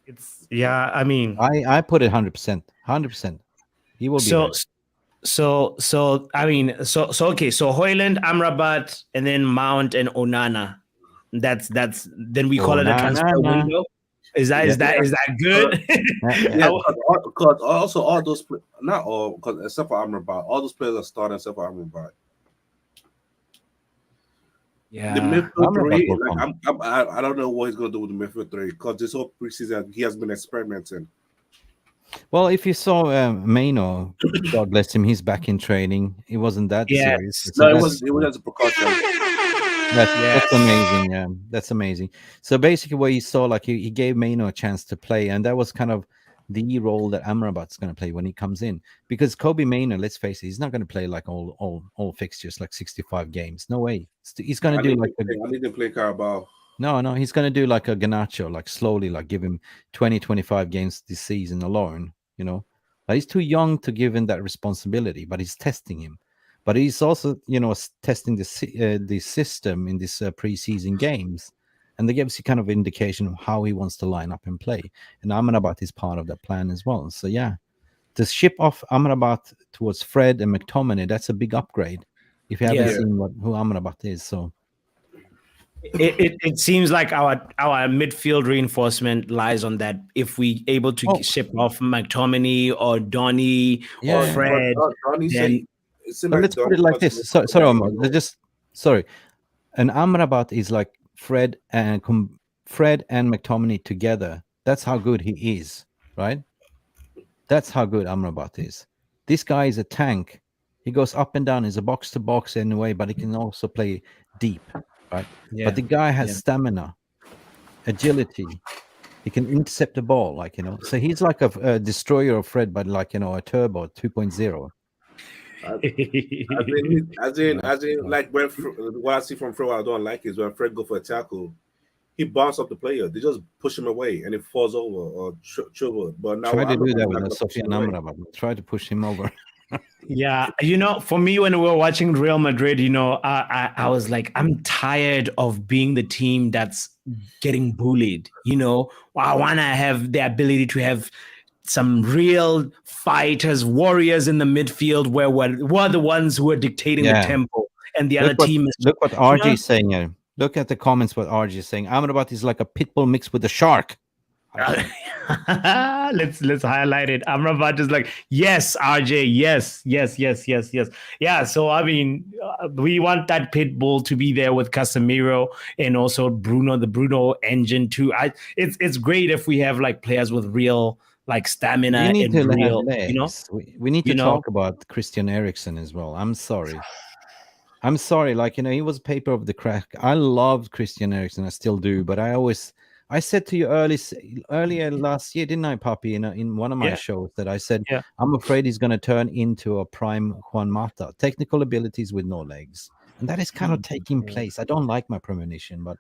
A: It's yeah.
D: I put it 100%. 100%. He will be
A: So
D: red.
A: so okay. So Hoyland, Amrabat, and then Mount and Onana. That's then we call it a transfer
D: Onana.
A: window. Is that good?
C: Yeah,
D: Yeah.
C: because also all those not all, because except for Amrabat, all those players are starting except for Amrabat. The
A: Yeah.
C: midfield
D: Amrabat
C: three,
D: will
C: like
D: come.
C: I don't know what he's gonna do with the midfield three because this whole preseason he has been experimenting.
D: Well, if you saw Maino, God bless him, he's back in training. It wasn't that serious.
A: Yes.
C: No,
D: So
C: it was as a precaution.
D: that's
A: Yes.
D: amazing. Yeah, that's amazing. So basically, what you saw, like he gave Maino a chance to play, and that was kind of the role that Amrabat's going to play when he comes in. Because Kobe Maino, let's face it, he's not going to play like all fixtures, like 65 games. No way. He's going to do like
C: I need to play Carabao.
D: no, he's going to do like a Garnacho, like slowly, like give him 20, 25 games this season alone, But he's too young to give him that responsibility, but he's testing him. But he's also, testing the system in this preseason games. And that gives you kind of indication of how he wants to line up and play. And Amrabat is part of that plan as well. So, yeah, to ship off Amrabat towards Fred and McTominay, that's a big upgrade. If you haven't
A: Yeah.
D: seen who Amrabat is, so...
A: It seems like our midfield reinforcement lies on that. If we able to ship off McTominay or Donny or Fred, then
D: But let's put it like this. Sorry, Omar, sorry. An Amrabat is like Fred and McTominay together. That's how good he is, right? That's how good Amrabat is. This guy is a tank. He goes up and down. He's a box to box anyway, but he can also play deep, right?
A: Yeah.
D: But the guy has stamina, agility. He can intercept the ball, So he's like a destroyer of Fred, but like a turbo 2.0.
C: As in, like when what I see from Fred, what I don't like is when Fred go for a tackle, he bounces up the player. They just push him away, and it falls over or triple. But now
D: Try to do that with Sofian Amrabat. Try to push him over.
A: Yeah, for me, when we were watching Real Madrid, I was like, I'm tired of being the team that's getting bullied. I want to have the ability to have some real fighters, warriors in the midfield where we're the ones who are dictating the tempo, and the other team is.
D: Look what RG is saying here. Look at the comments. What RG is saying. Amrabat is like a pit bull mixed with a shark.
A: Let's highlight it. Amrabat is like, yes, RJ, yes. Yeah. So we want that pit bull to be there with Casemiro and also Bruno, the Bruno engine too. It's great if we have like players with real like stamina and real,
D: We need to talk about Christian Eriksen as well. I'm sorry. He was paper of the crack. I loved Christian Eriksen. I still do, but I said to you earlier last year, didn't I, Papi, in one of my shows that I said, I'm afraid he's going to turn into a prime Juan Mata, technical abilities with no legs. And that is kind of taking place. I don't like my premonition, but,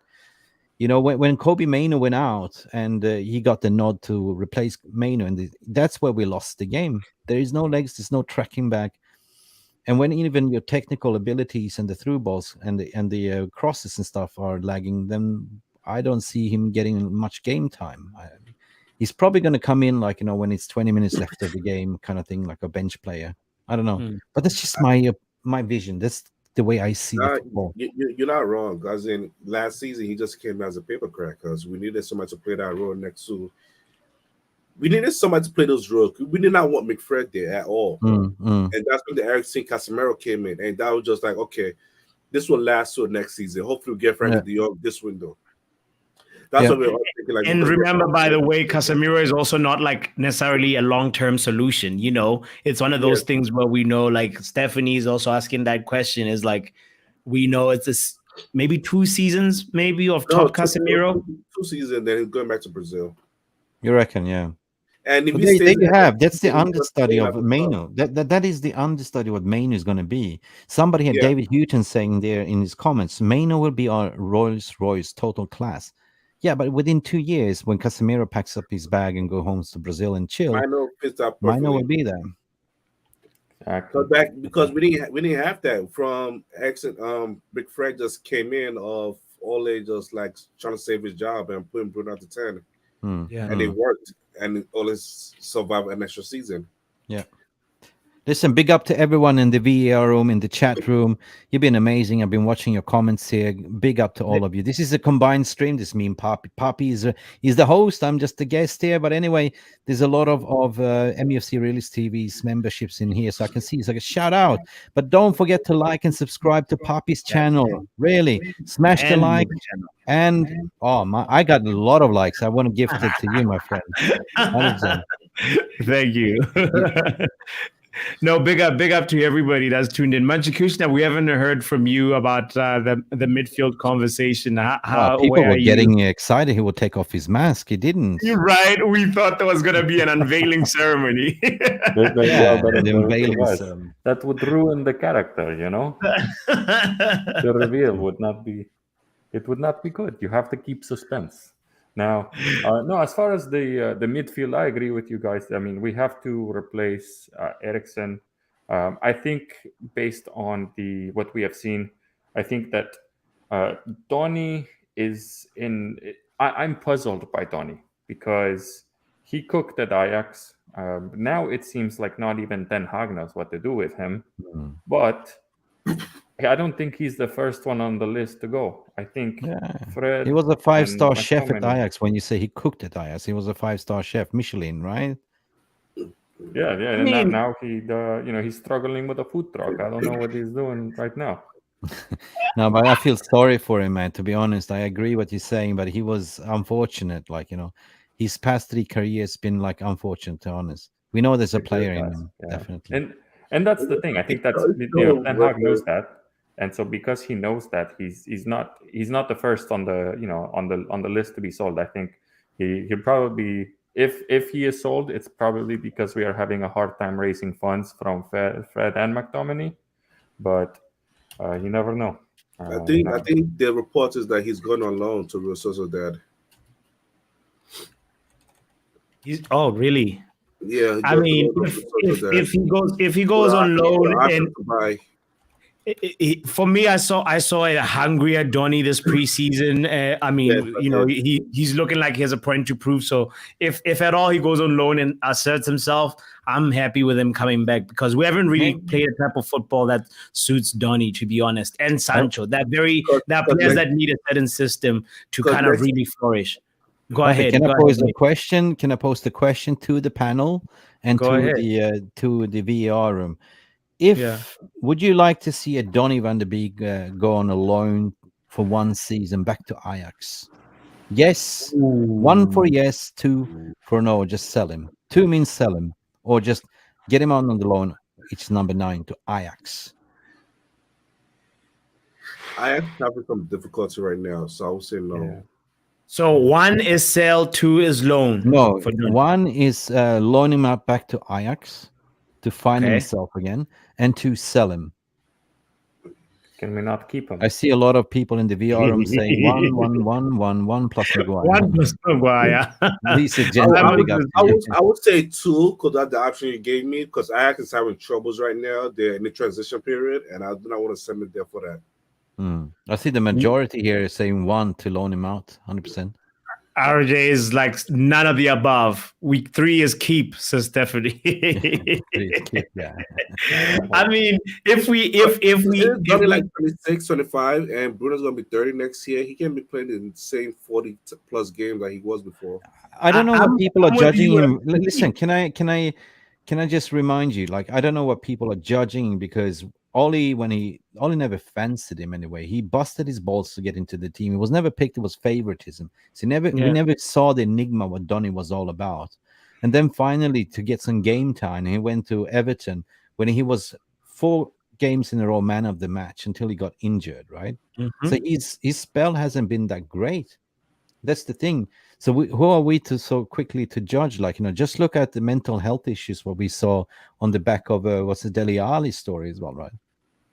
D: when Kobe Maino went out and he got the nod to replace Maino, and that's where we lost the game. There is no legs. There's no tracking back. And when even your technical abilities and the through balls and the crosses and stuff are lagging, then I don't see him getting much game time. He's probably going to come in when it's 20 minutes left of the game, kind of thing, like a bench player. I don't know, but that's just my vision. That's the way I see the football.
C: You're not wrong. Because in last season, he just came as a paper crack because we needed somebody to play that role next to. We needed somebody to play those roles. We did not want McFred there at all. And that's when the Eriksen Casemiro came in. And that was just like, okay, this will last till next season. Hopefully we'll get Frankie de Jong this window. That's what we're all thinking. Like,
A: and remember, by the way, Casemiro is also not like necessarily a long-term solution. It's one of those things where we know, like Stephanie is also asking that question, is like, we know it's this maybe 2 seasons, maybe of top Casemiro.
C: 2 seasons, then he's going back to Brazil.
D: You reckon? Yeah.
C: And if
D: But
C: he
D: there
C: stays,
D: you have. That's the
C: he's gonna
D: understudy
C: stay
D: of
C: at the top.
D: Maino. That is the understudy what Maino is going to be. Somebody had
C: Yeah.
D: David Hutton saying there in his comments, Maino will be our Rolls Royce total class. Yeah, but within 2 years, when Casemiro packs up his bag and go home to Brazil and chill,
C: Mino fits that
D: Maino will
C: perfectly.
D: be there.
B: Exactly.
C: Because we didn't have that from exit. Big Fred just came in of Ole just like trying to save his job and putting Bruno at the 10,
A: Yeah.
C: and it worked. And Ole survived an extra season.
D: Yeah. Listen, big up to everyone in the VAR room, in the chat room. You've been amazing. I've been watching your comments here. Big up to all of you. This is a combined stream. This means Poppy is the host. I'm just a guest here. But anyway, there's a lot of MUFC Realist TV's memberships in here. So I can see it's like a shout out. But don't forget to like and subscribe to Poppy's channel. Really. Smash the
A: And
D: like.
A: the channel.
D: And I got a lot of likes. I want to gift it to you, my friend. 100%.
A: Thank you. No, big up to everybody that's tuned in. Manchesterunited, we haven't heard from you about the midfield conversation. How
D: People
A: where
D: were
A: are
D: getting excited he would take off his mask. He didn't.
A: you? Right, we thought there was going to be an unveiling ceremony.
D: Yeah, the unveiling
B: Right.
D: ceremony.
B: That would ruin the character, you know. The reveal would not be. It would not be good. You have to keep suspense. Now, no. As far as the midfield, I agree with you guys. I mean, we have to replace Eriksen. I think based on what we have seen, I think that Donny is in. I'm puzzled by Donny because he cooked at Ajax. Now it seems like not even Ten Hag knows what to do with him. But I don't think he's the first one on the list to go. I think Fred.
D: He was a 5-star
B: and
D: chef at
B: McTominay.
D: Ajax. When you say he cooked at Ajax, he was a 5-star chef, Michelin, right?
B: Yeah. And
A: mean-
B: now he's struggling with a food truck. I don't know what he's doing right now.
D: No, but I feel sorry for him, man. To be honest, I agree what you're saying, but he was unfortunate. Like, his past 3 careers been like unfortunate. To be honest, we know there's a player in him,
B: Yeah.
D: definitely.
B: And that's the thing. I think that's Ten Hag knows that, and so because he knows that, he's not the first on the on the list to be sold. I think he'll probably, if he is sold, it's probably because we are having a hard time raising funds from Fred and McTominay, but you never know.
C: I think the report is that he's gone on loan to Real Sociedad.
A: Oh, really?
C: Yeah.
A: I mean, if he goes on loan, and for me, I saw a hungrier Donny this preseason. I mean, he's looking like he has a point to prove. So if at all he goes on loan and asserts himself, I'm happy with him coming back because we haven't really played a type of football that suits Donny, to be honest, and Sancho. That players that need a certain system to kind of really flourish. Go ahead.
D: Can I pose a question? Can I pose the question to the panel and to the VAR room? Would you like to see a Donny van der Beek go on a loan for 1 season back to Ajax? Yes. 1 for yes, 2 for no. Just sell him. 2 means sell him, or just get him on the loan. It's number 9 to Ajax.
C: Ajax having some difficulty right now, so I would say no.
A: Yeah. So 1 is sell, 2 is loan.
D: No, 1 is loan him out back to Ajax to find himself again, and 2 sell him.
B: Can we not keep him?
D: I see a lot of people in the VR room saying 1 plus Maguire.
A: 1 plus Maguire.
D: Lisa
C: I would say 2 because that's the option you gave me. Because Ajax is having troubles right now. They're in the transition period, and I do not want to send it there for that.
D: I see the majority here is saying 1 to loan him out, 100%.
A: RJ is like none of the above. Week 3 is keep, says Stephanie.
D: Yeah.
A: I mean, if we
C: like 26, 25, and Bruno's gonna be 30 next year, he can be playing in the same 40 plus games that he was before.
D: I don't know what people are judging him. Listen, can I just remind you? Like, I don't know what people are judging because Oli never fancied him anyway. He busted his balls to get into the team. He was never picked. It was favoritism. So we never saw the enigma what Donny was all about. And then finally, to get some game time, he went to Everton when he was 4 games in a row man of the match until he got injured, right? So his spell hasn't been that great. That's the thing. So who are we to so quickly to judge? Like, just look at the mental health issues what we saw on the back of what's the Dele Alli story as well, right?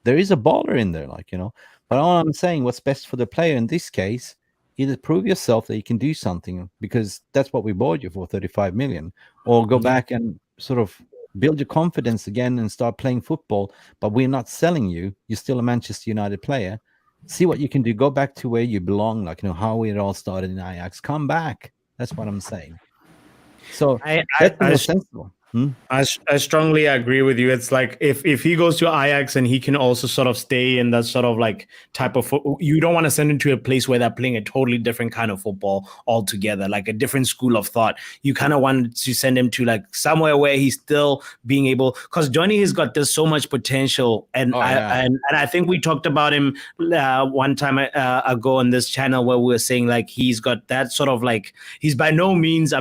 D: There is a baller in there, But all I'm saying, what's best for the player in this case, either prove yourself that you can do something, because that's what we bought you for 35 million, or go back and sort of build your confidence again and start playing football. But we're not selling you. You're still a Manchester United player. See what you can do. Go back to where you belong, how it all started in Ajax. Come back. That's what I'm saying. So that's more sensible.
A: I strongly agree with you. It's like if he goes to Ajax and he can also sort of stay in that sort of like type of football, you don't want to send him to a place where they're playing a totally different kind of football altogether, like a different school of thought. You kind of want to send him to like somewhere where he's still being able, because Johnny has got this so much potential, and I think we talked about him one time ago on this channel where we were saying like he's got that sort of like, he's by no means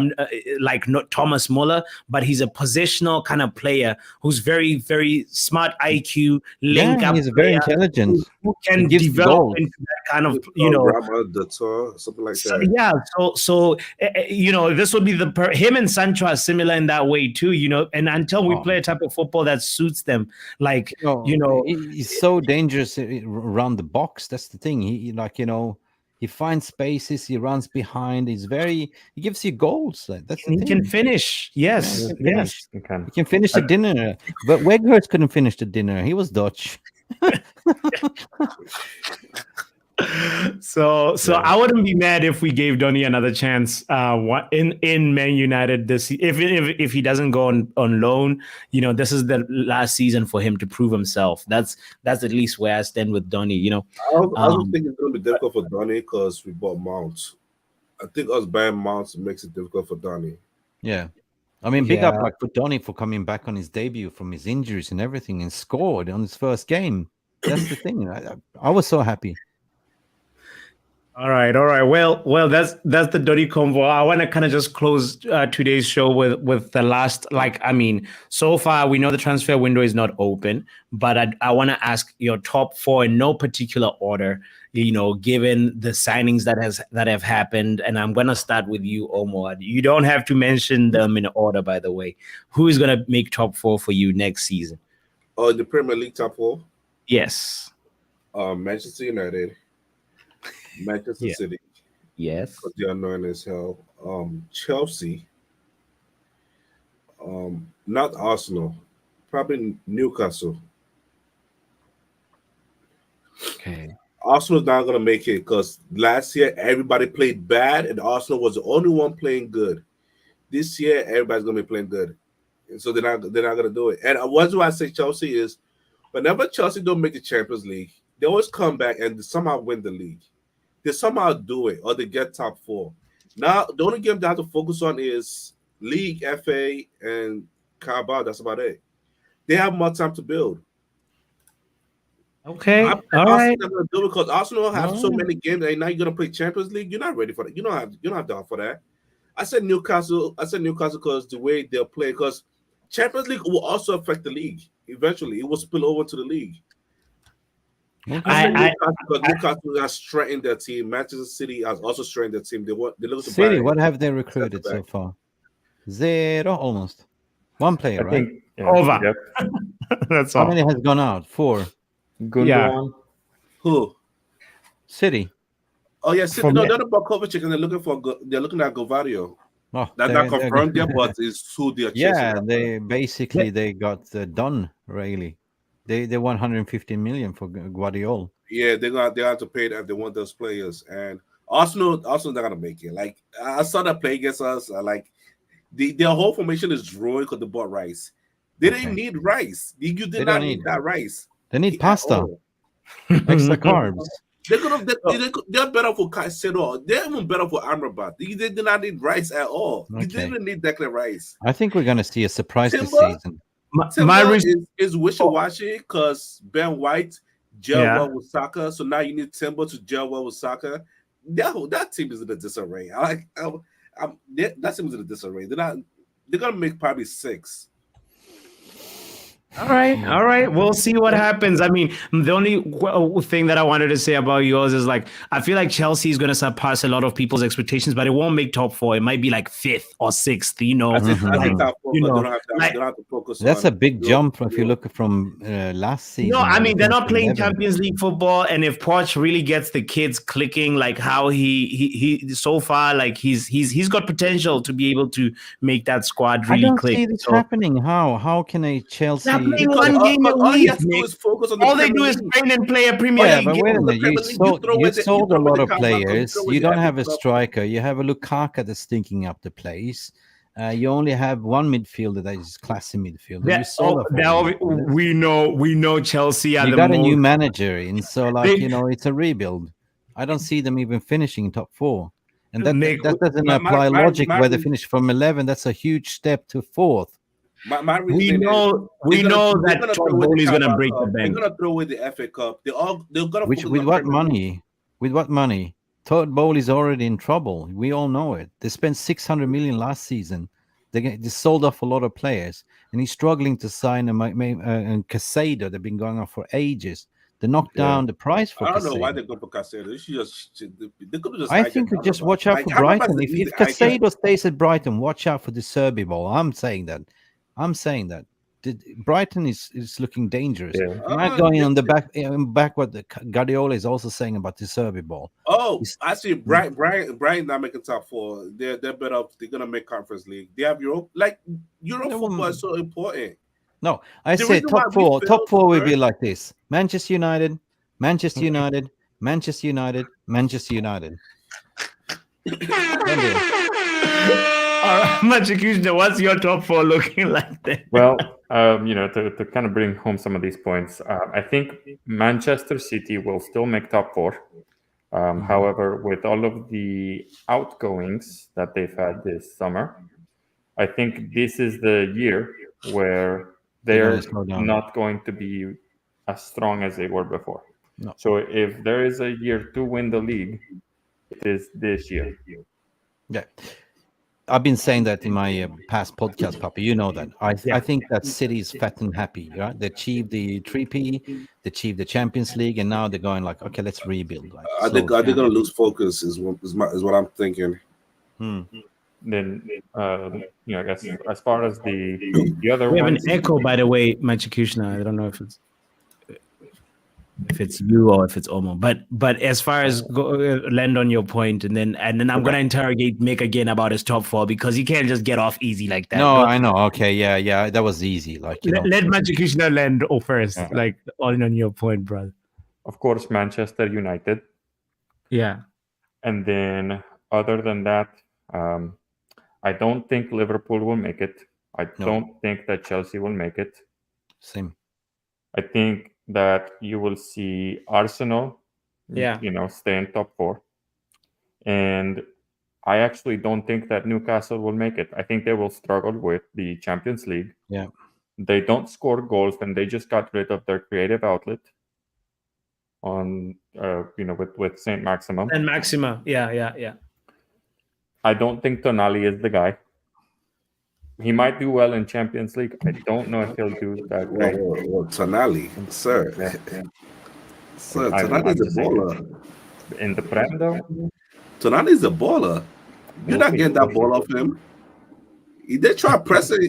A: like not Thomas Muller, but he's a positional kind of player who's very, very smart IQ, link up.
D: He's very intelligent.
A: Who can develop into that kind of,
C: something like that.
A: Yeah. So this would be him and Sancho are similar in that way too, and until we play a type of football that suits them, like,
D: he's so dangerous around the box. That's the thing. He finds spaces, he runs behind, he gives you goals. That's the thing.
A: He can finish. Yes.
D: He can finish the dinner. But Weghorst couldn't finish the dinner. He was Dutch.
A: So I wouldn't be mad if we gave Donny another chance in Man United this if he doesn't go on loan. This is the last season for him to prove himself. That's at least where I stand with Donny.
C: I don't think it's going to be difficult for Donny because we bought Mount. I think us buying Mount makes it difficult for Donny.
D: Yeah. I mean, big up for Donny for coming back on his debut from his injuries and everything and scored on his first game. That's the thing. I was so happy.
A: All right. Well, that's the Donny convo. I want to kind of just close today's show with the last, so far we know the transfer window is not open, but I want to ask your top 4 in no particular order, given the signings that have happened. And I'm going to start with you, Omar. You don't have to mention them in order, by the way. Who is going to make top 4 for you next season?
C: Oh, the Premier League top 4?
A: Yes.
C: Manchester United. Manchester City.
A: Yes.
C: Because they are annoying as hell. Chelsea. Not Arsenal. Probably Newcastle.
A: Okay.
C: Arsenal's not going to make it because last year everybody played bad and Arsenal was the only one playing good. This year everybody's going to be playing good. And so they're not going to do it. And what's why I say Chelsea is whenever Chelsea don't make the Champions League, they always come back and somehow win the league. They somehow do it or they get top 4. Now, the only game they have to focus on is League, FA, and Carabao. That's about it. They have more time to build.
A: Okay. All right.
C: Gonna do it because Arsenal have so many games and now you're gonna play Champions League. You're not ready for that. You don't have the heart for that. I said Newcastle because the way they'll play, because Champions League will also affect the league. Eventually, it will spill over to the league. Newcastle has strengthened their team. Manchester City has also strengthened their team. They look to
D: City. What have they recruited so far? 0 almost. 1 player, right?
A: Over. Yep. That's all.
D: How many has gone out? 4.
B: Gundogan.
C: Who?
D: City.
C: Oh yeah, City. No, they're about Kovacic, and they're looking at Govario.
D: Oh,
C: that's not confirmed yet, but it's who they're chasing.
D: Yeah, they got done really. They 150 million for Guardiola.
C: Yeah, they have to pay that if they want those players. And Arsenal not gonna make it. Like I saw that play against us. Their whole formation is drawing because they bought Rice. They didn't need Rice. You did not need that Rice.
D: They need pasta, extra carbs.
C: They're better for Caicedo. They're even better for Amrabat. They did not need Rice at all. Okay. You didn't need Declan Rice.
D: I think we're gonna see a surprise this season.
C: Timber is wishy-washy because Ben White gel well with Saka, so now you need Timber to gel well with Saka. That team is in a disarray. That team is in a disarray. They're gonna make probably 6.
A: All right. We'll see what happens. I mean, the only thing that I wanted to say about yours is like I feel like Chelsea is going to surpass a lot of people's expectations, but it won't make top 4. It might be like 5th or 6th. You know,
C: I think top 4,
A: you
C: but
A: know,
C: they
A: like,
C: don't have to focus
D: That's
C: on
D: a big
C: Europe.
D: jump if you look from last season.
A: no, I
D: where
A: mean
D: they
A: they're not
D: finished
A: playing
D: 11th.
A: Champions League football, and if Poch really gets the kids clicking, like how he so far, like he's got potential to be able to make that squad
D: I
A: really
D: don't
A: click.
D: see this
A: So
D: happening. How can a Chelsea?
A: they're playing
C: Because
A: one game a
C: all he
A: week.
C: has to do
A: Nick.
C: is focus on the
A: All they
C: Premier
A: do is
C: League.
A: train and play a Premier
D: Yeah,
A: League
D: but
A: game.
D: wait a
C: The
D: minute.
C: Premier
D: You
C: League,
D: sold,
C: throw
D: you
C: away the-
D: sold
C: throw
D: a
C: away
D: lot
C: the
D: of
C: Carabao Cup,
D: players.
C: throw away
D: You
C: the
D: don't
C: FA
D: have a
C: Cup.
D: striker. You have a Lukaku that's stinking up the place. You only have one midfielder that is classy midfielder. You sold off all the midfielders.
A: we know Chelsea are
D: You
A: the
D: got a new
A: most.
D: manager in, so like
A: They-
D: it's a rebuild. I don't see them even finishing top 4, and that
A: Nick,
D: that doesn't
C: my-
D: apply
C: my-
D: logic
C: my
D: where they
C: reason-
D: finish from 11. That's a huge step to 4th.
C: My
A: we
C: reasoning is
A: know
C: they're
A: that
C: gonna
A: Todd
C: throw away
A: Bowley is going to
C: Carabao
A: break the
C: Cup.
A: bank.
C: They're gonna throw away the FA Cup. They're gonna
D: Which
C: focus
D: with
C: on
D: what
C: Premier League.
D: money? With what money? Todd Bowley's already in trouble. We all know it. They spent 600 million last season. They sold off a lot of players, and he's struggling to sign a Casado. They've been going on for ages. They knocked down the price for
C: I don't know why
D: Casado.
C: they go for Casado. They could just.
D: I think we just watch out for Brighton. If Casado stays at Brighton, watch out for the Serbi ball. I'm saying that. Brighton is looking dangerous.
B: Yeah.
D: I'm not going on the back what the Guardiola is also saying about the Serbi ball.
C: Oh, I see. Brian not making top 4. They're better off. They're gonna make Conference League. They have Europe. Like Europe football is so important.
D: No, I
C: The
D: say
C: reason why
D: top
C: we
D: 4. Top
C: failed
D: 4 will be
C: first-
D: like this: Manchester United, Manchester United, Manchester United, Manchester United.
A: All right, Machikushna, what's your top 4 looking like then?
B: Well, to kind of bring home some of these points, I think Manchester City will still make top 4. However, with all of the outgoings that they've had this summer, I think this is the year where they're
D: gonna slow down.
B: not going to be as strong as they were before.
D: No.
B: So if there is a year to win the league, it is this year.
D: Yeah, I've been saying that in my past podcast, Papi. You know that. I think that City is fat and happy. Right? They achieved the 3P, they achieved the Champions League, and now they're going like, okay, let's rebuild. Like,
C: I think they're gonna lose focus. Is what I'm thinking.
B: Then, I guess as far as the other
A: We have an
B: ones,
A: echo, by the way, Machikushna. I don't know if it's you or if it's Omo, but as far as land on your point, and then I'm gonna interrogate Mick again about his top 4 because he can't just get off easy like that.
D: No, I know. Okay, yeah, that was easy. Like,
A: let Machikushna land first,
B: Yeah.
A: like on your point, brother.
B: of course, Manchester United.
A: Yeah.
B: And then other than that, I don't think Liverpool will make it. I don't think that Chelsea will make it.
D: Same.
B: I think that you will see Arsenal,
A: Yeah.
B: stay in top 4. And I actually don't think that Newcastle will make it. I think they will struggle with the Champions League.
D: Yeah.
B: They don't score goals, and they just got rid of their creative outlet on, with Saint Maximum.
A: And Maxima. Yeah.
B: I don't think Tonali is the guy. He might do well in Champions League. I don't know if he'll do that well.
C: Well, Tonali, sir.
B: Yeah.
C: Sir,
B: I'm
C: Tonali's
B: just
C: a
B: saying.
C: baller.
B: In the Prem, though,
C: Tonali's a baller. You're not getting that ball off him. He did try pressing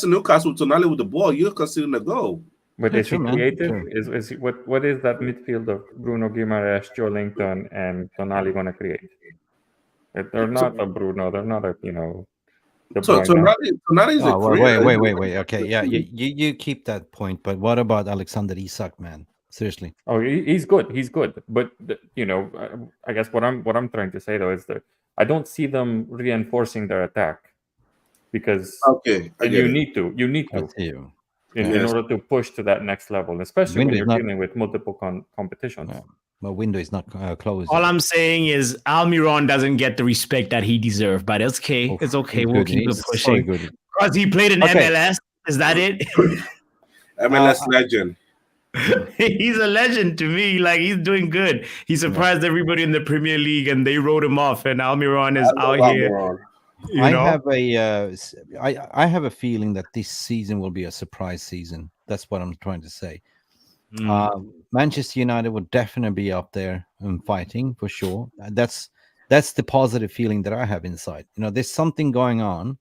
C: Newcastle with Tonali with the ball. You're considering a goal.
B: but
D: Yeah,
B: is he
D: sure, man.
B: creative?
D: Sure.
B: Is what is that midfield of Bruno Guimaraes, Joe Linton, and Tonali going to create? They're not a Bruno. They're not a De
C: So
B: Bruyne.
C: Tonali's a
D: Oh,
C: creator.
D: wait. Okay, yeah, you keep that point, but what about Alexander Isak, man? Seriously.
B: Oh, he's good. He's good. But I guess what I'm trying to say though is that I don't see them reinforcing their attack because
C: Okay, I get
B: you
C: it.
B: need to
D: I see you.
B: in
C: Yes.
B: order to push to that next level, especially when
D: Window is
B: you're
D: not-
B: dealing with multiple competitions.
D: Yeah. My window is not closed.
A: All I'm saying is Almiron doesn't get the respect that he deserves, but it's okay.
D: Oof,
A: It's okay.
D: he's
A: We'll
D: good.
A: keep it
D: He's so
A: pushing.
D: good.
A: Because he played in
D: Okay.
A: MLS. Is that it?
C: MLS legend.
A: He's a legend to me. Like, he's doing good. He surprised everybody in the Premier League and they wrote him off. And Almiron is out here. You know?
D: I have a feeling that this season will be a surprise season. That's what I'm trying to say.
A: Mm.
D: Manchester United would definitely be up there and fighting for sure. That's the positive feeling that I have inside. There's something going on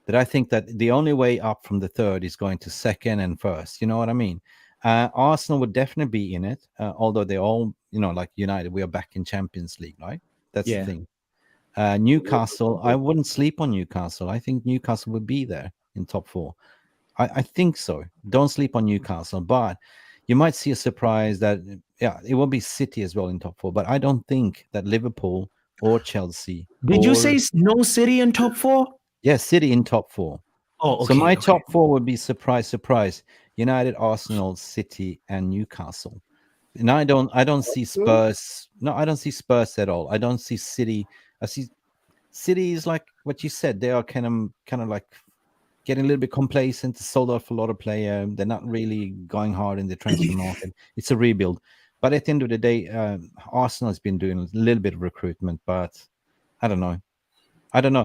D: that I think that the only way up from the third is going to second and first. You know what I mean? Arsenal would definitely be in it, although they all, like United, we are back in Champions League, right? That's the
A: Yeah.
D: thing. Newcastle, I wouldn't sleep on Newcastle. I think Newcastle would be there in top four. I think so. Don't sleep on Newcastle, but you might see a surprise that, it will be City as well in top four. But I don't think that Liverpool or Chelsea.
A: Did you say no City in top four?
D: Yeah, City in top four.
A: Oh, okay.
D: So my
A: okay.
D: top four would be surprise, United, Arsenal, City, and Newcastle. And I don't see Spurs. No, I don't see Spurs at all. I don't see City. I see City is like what you said. They are kind of like getting a little bit complacent, sold off a lot of players. They're not really going hard in the transfer market. It's a rebuild. But at the end of the day, Arsenal has been doing a little bit of recruitment, but I don't know.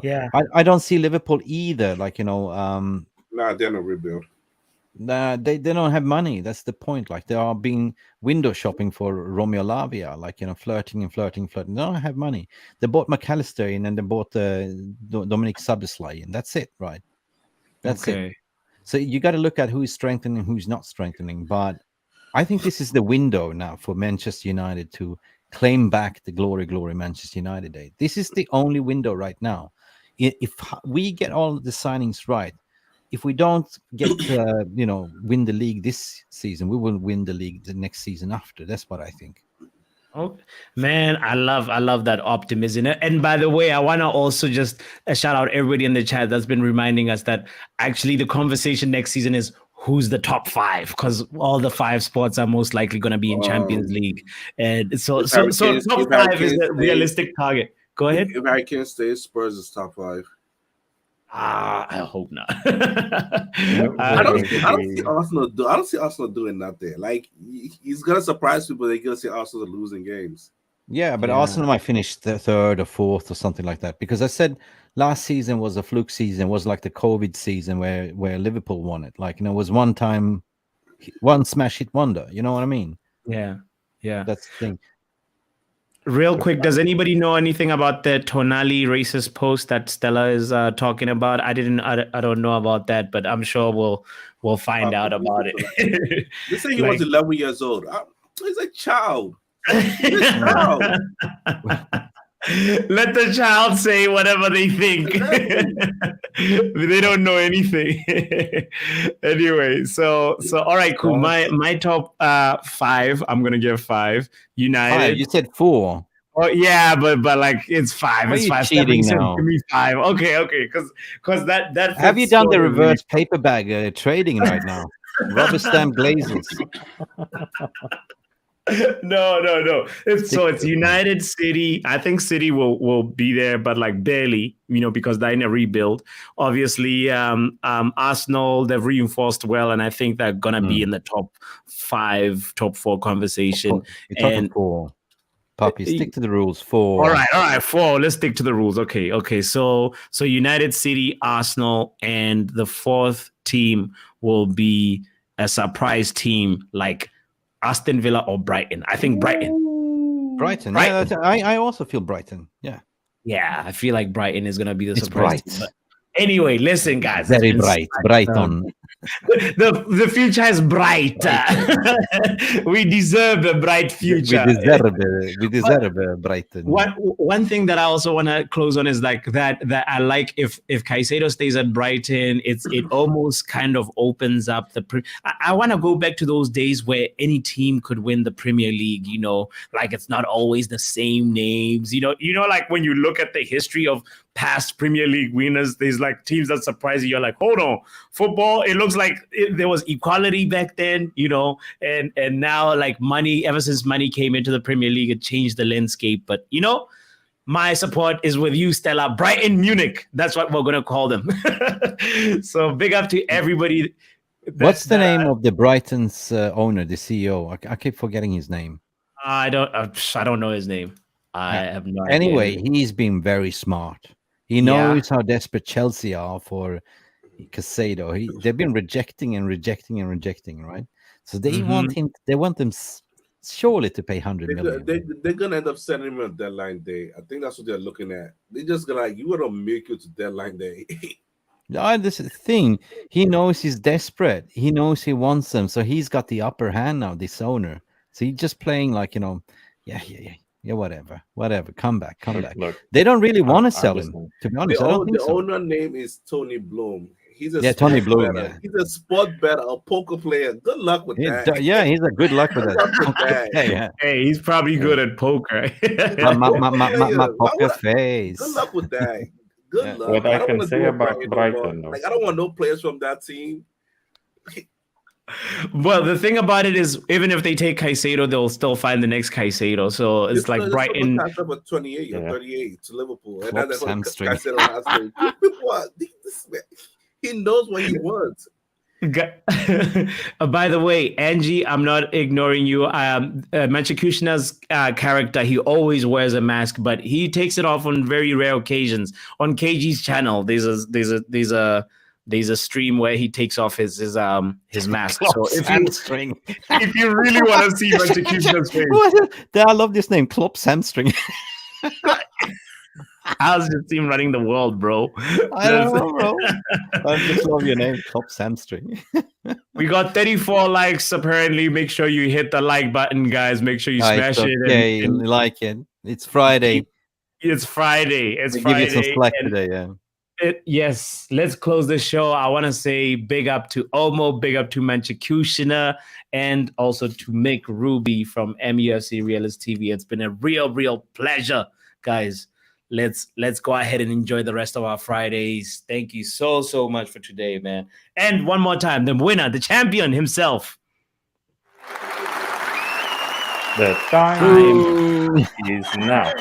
A: Yeah.
D: I don't see Liverpool either. Like,
C: Nah, they're not rebuild.
D: they don't have money. That's the point. Like, they are being window shopping for Romeo Lavia, like, flirting. They don't have money. They bought McAllister in and they bought Dominic Szoboszlai in. That's it, right? That's it. So you got to look at who's strengthening, who's not strengthening. But I think this is the window now for Manchester United to claim back the glory Manchester United day. This is the only window right now. If we get all the signings right, if we don't get win the league this season, we will win the league the next season after. That's what I think.
A: Oh man, I love that optimism. And by the way, I want to also just shout out everybody in the chat that's been reminding us that actually the conversation next season is who's the top five, because all the 5 spots are most likely going to be in Champions League, and so top 5 is a realistic target. Go ahead.
C: If I can't stay, Spurs is top 5.
A: I hope not.
C: I don't see Arsenal. I don't see Arsenal doing nothing. Like, he's gonna surprise people. They're gonna see Arsenal losing games.
D: Yeah, but Arsenal might finish the third or fourth or something like that. Because I said last season was a fluke season. Was like the COVID season where Liverpool won it. Like, it was one smash hit wonder. You know what I mean?
A: Yeah.
D: That's the thing.
A: Real quick, does anybody know anything about the Tonali racist post that Stella is talking about? I don't know about that, but I'm sure we'll find out about it.
C: They say he was 11 years old. He's a child. He's a child.
A: Let the child say whatever they think. They don't know anything. Anyway, so all right, cool. My top 5, I'm gonna give 5. United.
D: 5, you said 4.
A: Oh yeah, but like it's 5. It's 5.
D: Cheating now.
A: Give me 5. Okay, because that.
D: Have you done the reverse paper bag trading right now? Rubber stamp glazes.
A: No. It's United, City. I think City will be there, but like barely, because they're in a rebuild. Obviously, Arsenal, they've reinforced well, and I think they're gonna be in the top 5, top 4 conversation.
D: You're talking 4. Puppy, stick to the rules. 4.
A: All right, 4. Let's stick to the rules. Okay. So United, City, Arsenal, and the 4th team will be a surprise team like Aston Villa or Brighton. I think Brighton.
D: Brighton. Yeah, I also feel Brighton. Yeah.
A: Yeah, I feel like Brighton is going to be the
D: It's
A: surprise
D: bright.
A: team. But anyway, listen, guys.
D: Very bright. Brighton.
A: The future is bright. We deserve a bright future.
D: We deserve Brighton.
A: One thing that I also want to close on is like that I like if Caicedo stays at Brighton, it almost kind of opens up I want to go back to those days where any team could win the Premier League, like it's not always the same names, like when you look at the history of past Premier League winners, there's like teams that surprise you. You're like, hold on, football, it looks like there was equality back then, and now like money, ever since money came into the Premier League, it changed the landscape. But my support is with you, Stella. Brighton Munich, that's what we're gonna call them. So big up to everybody.
D: What's the name of the Brighton's owner, the CEO? I keep forgetting his name.
A: I don't know his name. I have no idea.
D: Anyway, he's been very smart. He knows how desperate Chelsea are for Casado. They've been rejecting and rejecting and rejecting, right? So they want him. They want them surely to pay 100 million.
C: They're gonna end up sending him on deadline day. I think that's what they're looking at. They just gonna you gonna make it to deadline day.
D: This is the thing. He knows he's desperate. He knows he wants them, so he's got the upper hand now. This owner, so he's just playing like yeah, whatever. Come back.
B: Look,
D: They don't really want to sell him. To be honest, I don't think
C: the
D: so.
C: owner name is Tony Bloom. He's a
D: Tony
C: sport
D: Bloom.
C: bettor.
D: Yeah.
C: He's a sport bettor, a poker player. Good luck with that.
D: Yeah, he's a good luck with
C: Good luck with
D: that.
C: that.
D: Yeah.
A: Hey, he's probably good at poker.
D: My poker face.
C: Good luck with that. Good luck.
B: What I
C: don't
B: can
C: wanna
B: say
C: do a
B: about
C: Brighton
B: Brighton,
C: no more.
B: though.
C: I don't want no players from that team.
A: Well, the thing about it is, even if they take Caicedo, they'll still find the next Caicedo. So it's like Brighton.
C: Catch up at 28 or 38 to Liverpool. And
D: Klopp's
C: that's what
D: hamstring.
C: Caicedo has to do. People are, this man, he knows what he wants.
A: By the way, Angie, I'm not ignoring you. Manchesterunited character, he always wears a mask, but he takes it off on very rare occasions. On KG's channel, there's a stream where he takes off his mask. So if you really want to see Manchesterunited's face,
D: I love this name, Klopp's hamstring.
A: how's your team running the world, bro?
D: I don't know, bro. I just love your name, Klopp's hamstring.
A: We got 34 likes apparently. Make sure you hit the like button, guys. Make sure you smash it.
D: Okay, like it. It's Friday.
A: It's Friday.
D: Give you some slack today, yeah.
A: Yes, let's close the show. I want to say big up to Omo, big up to Manchesterunited, and also to Mick Ruby from MUFC Realist TV. It's been a real pleasure, guys. Let's go ahead and enjoy the rest of our Fridays. Thank you so much for today, man. And one more time, the winner, the champion himself.
B: The time is now.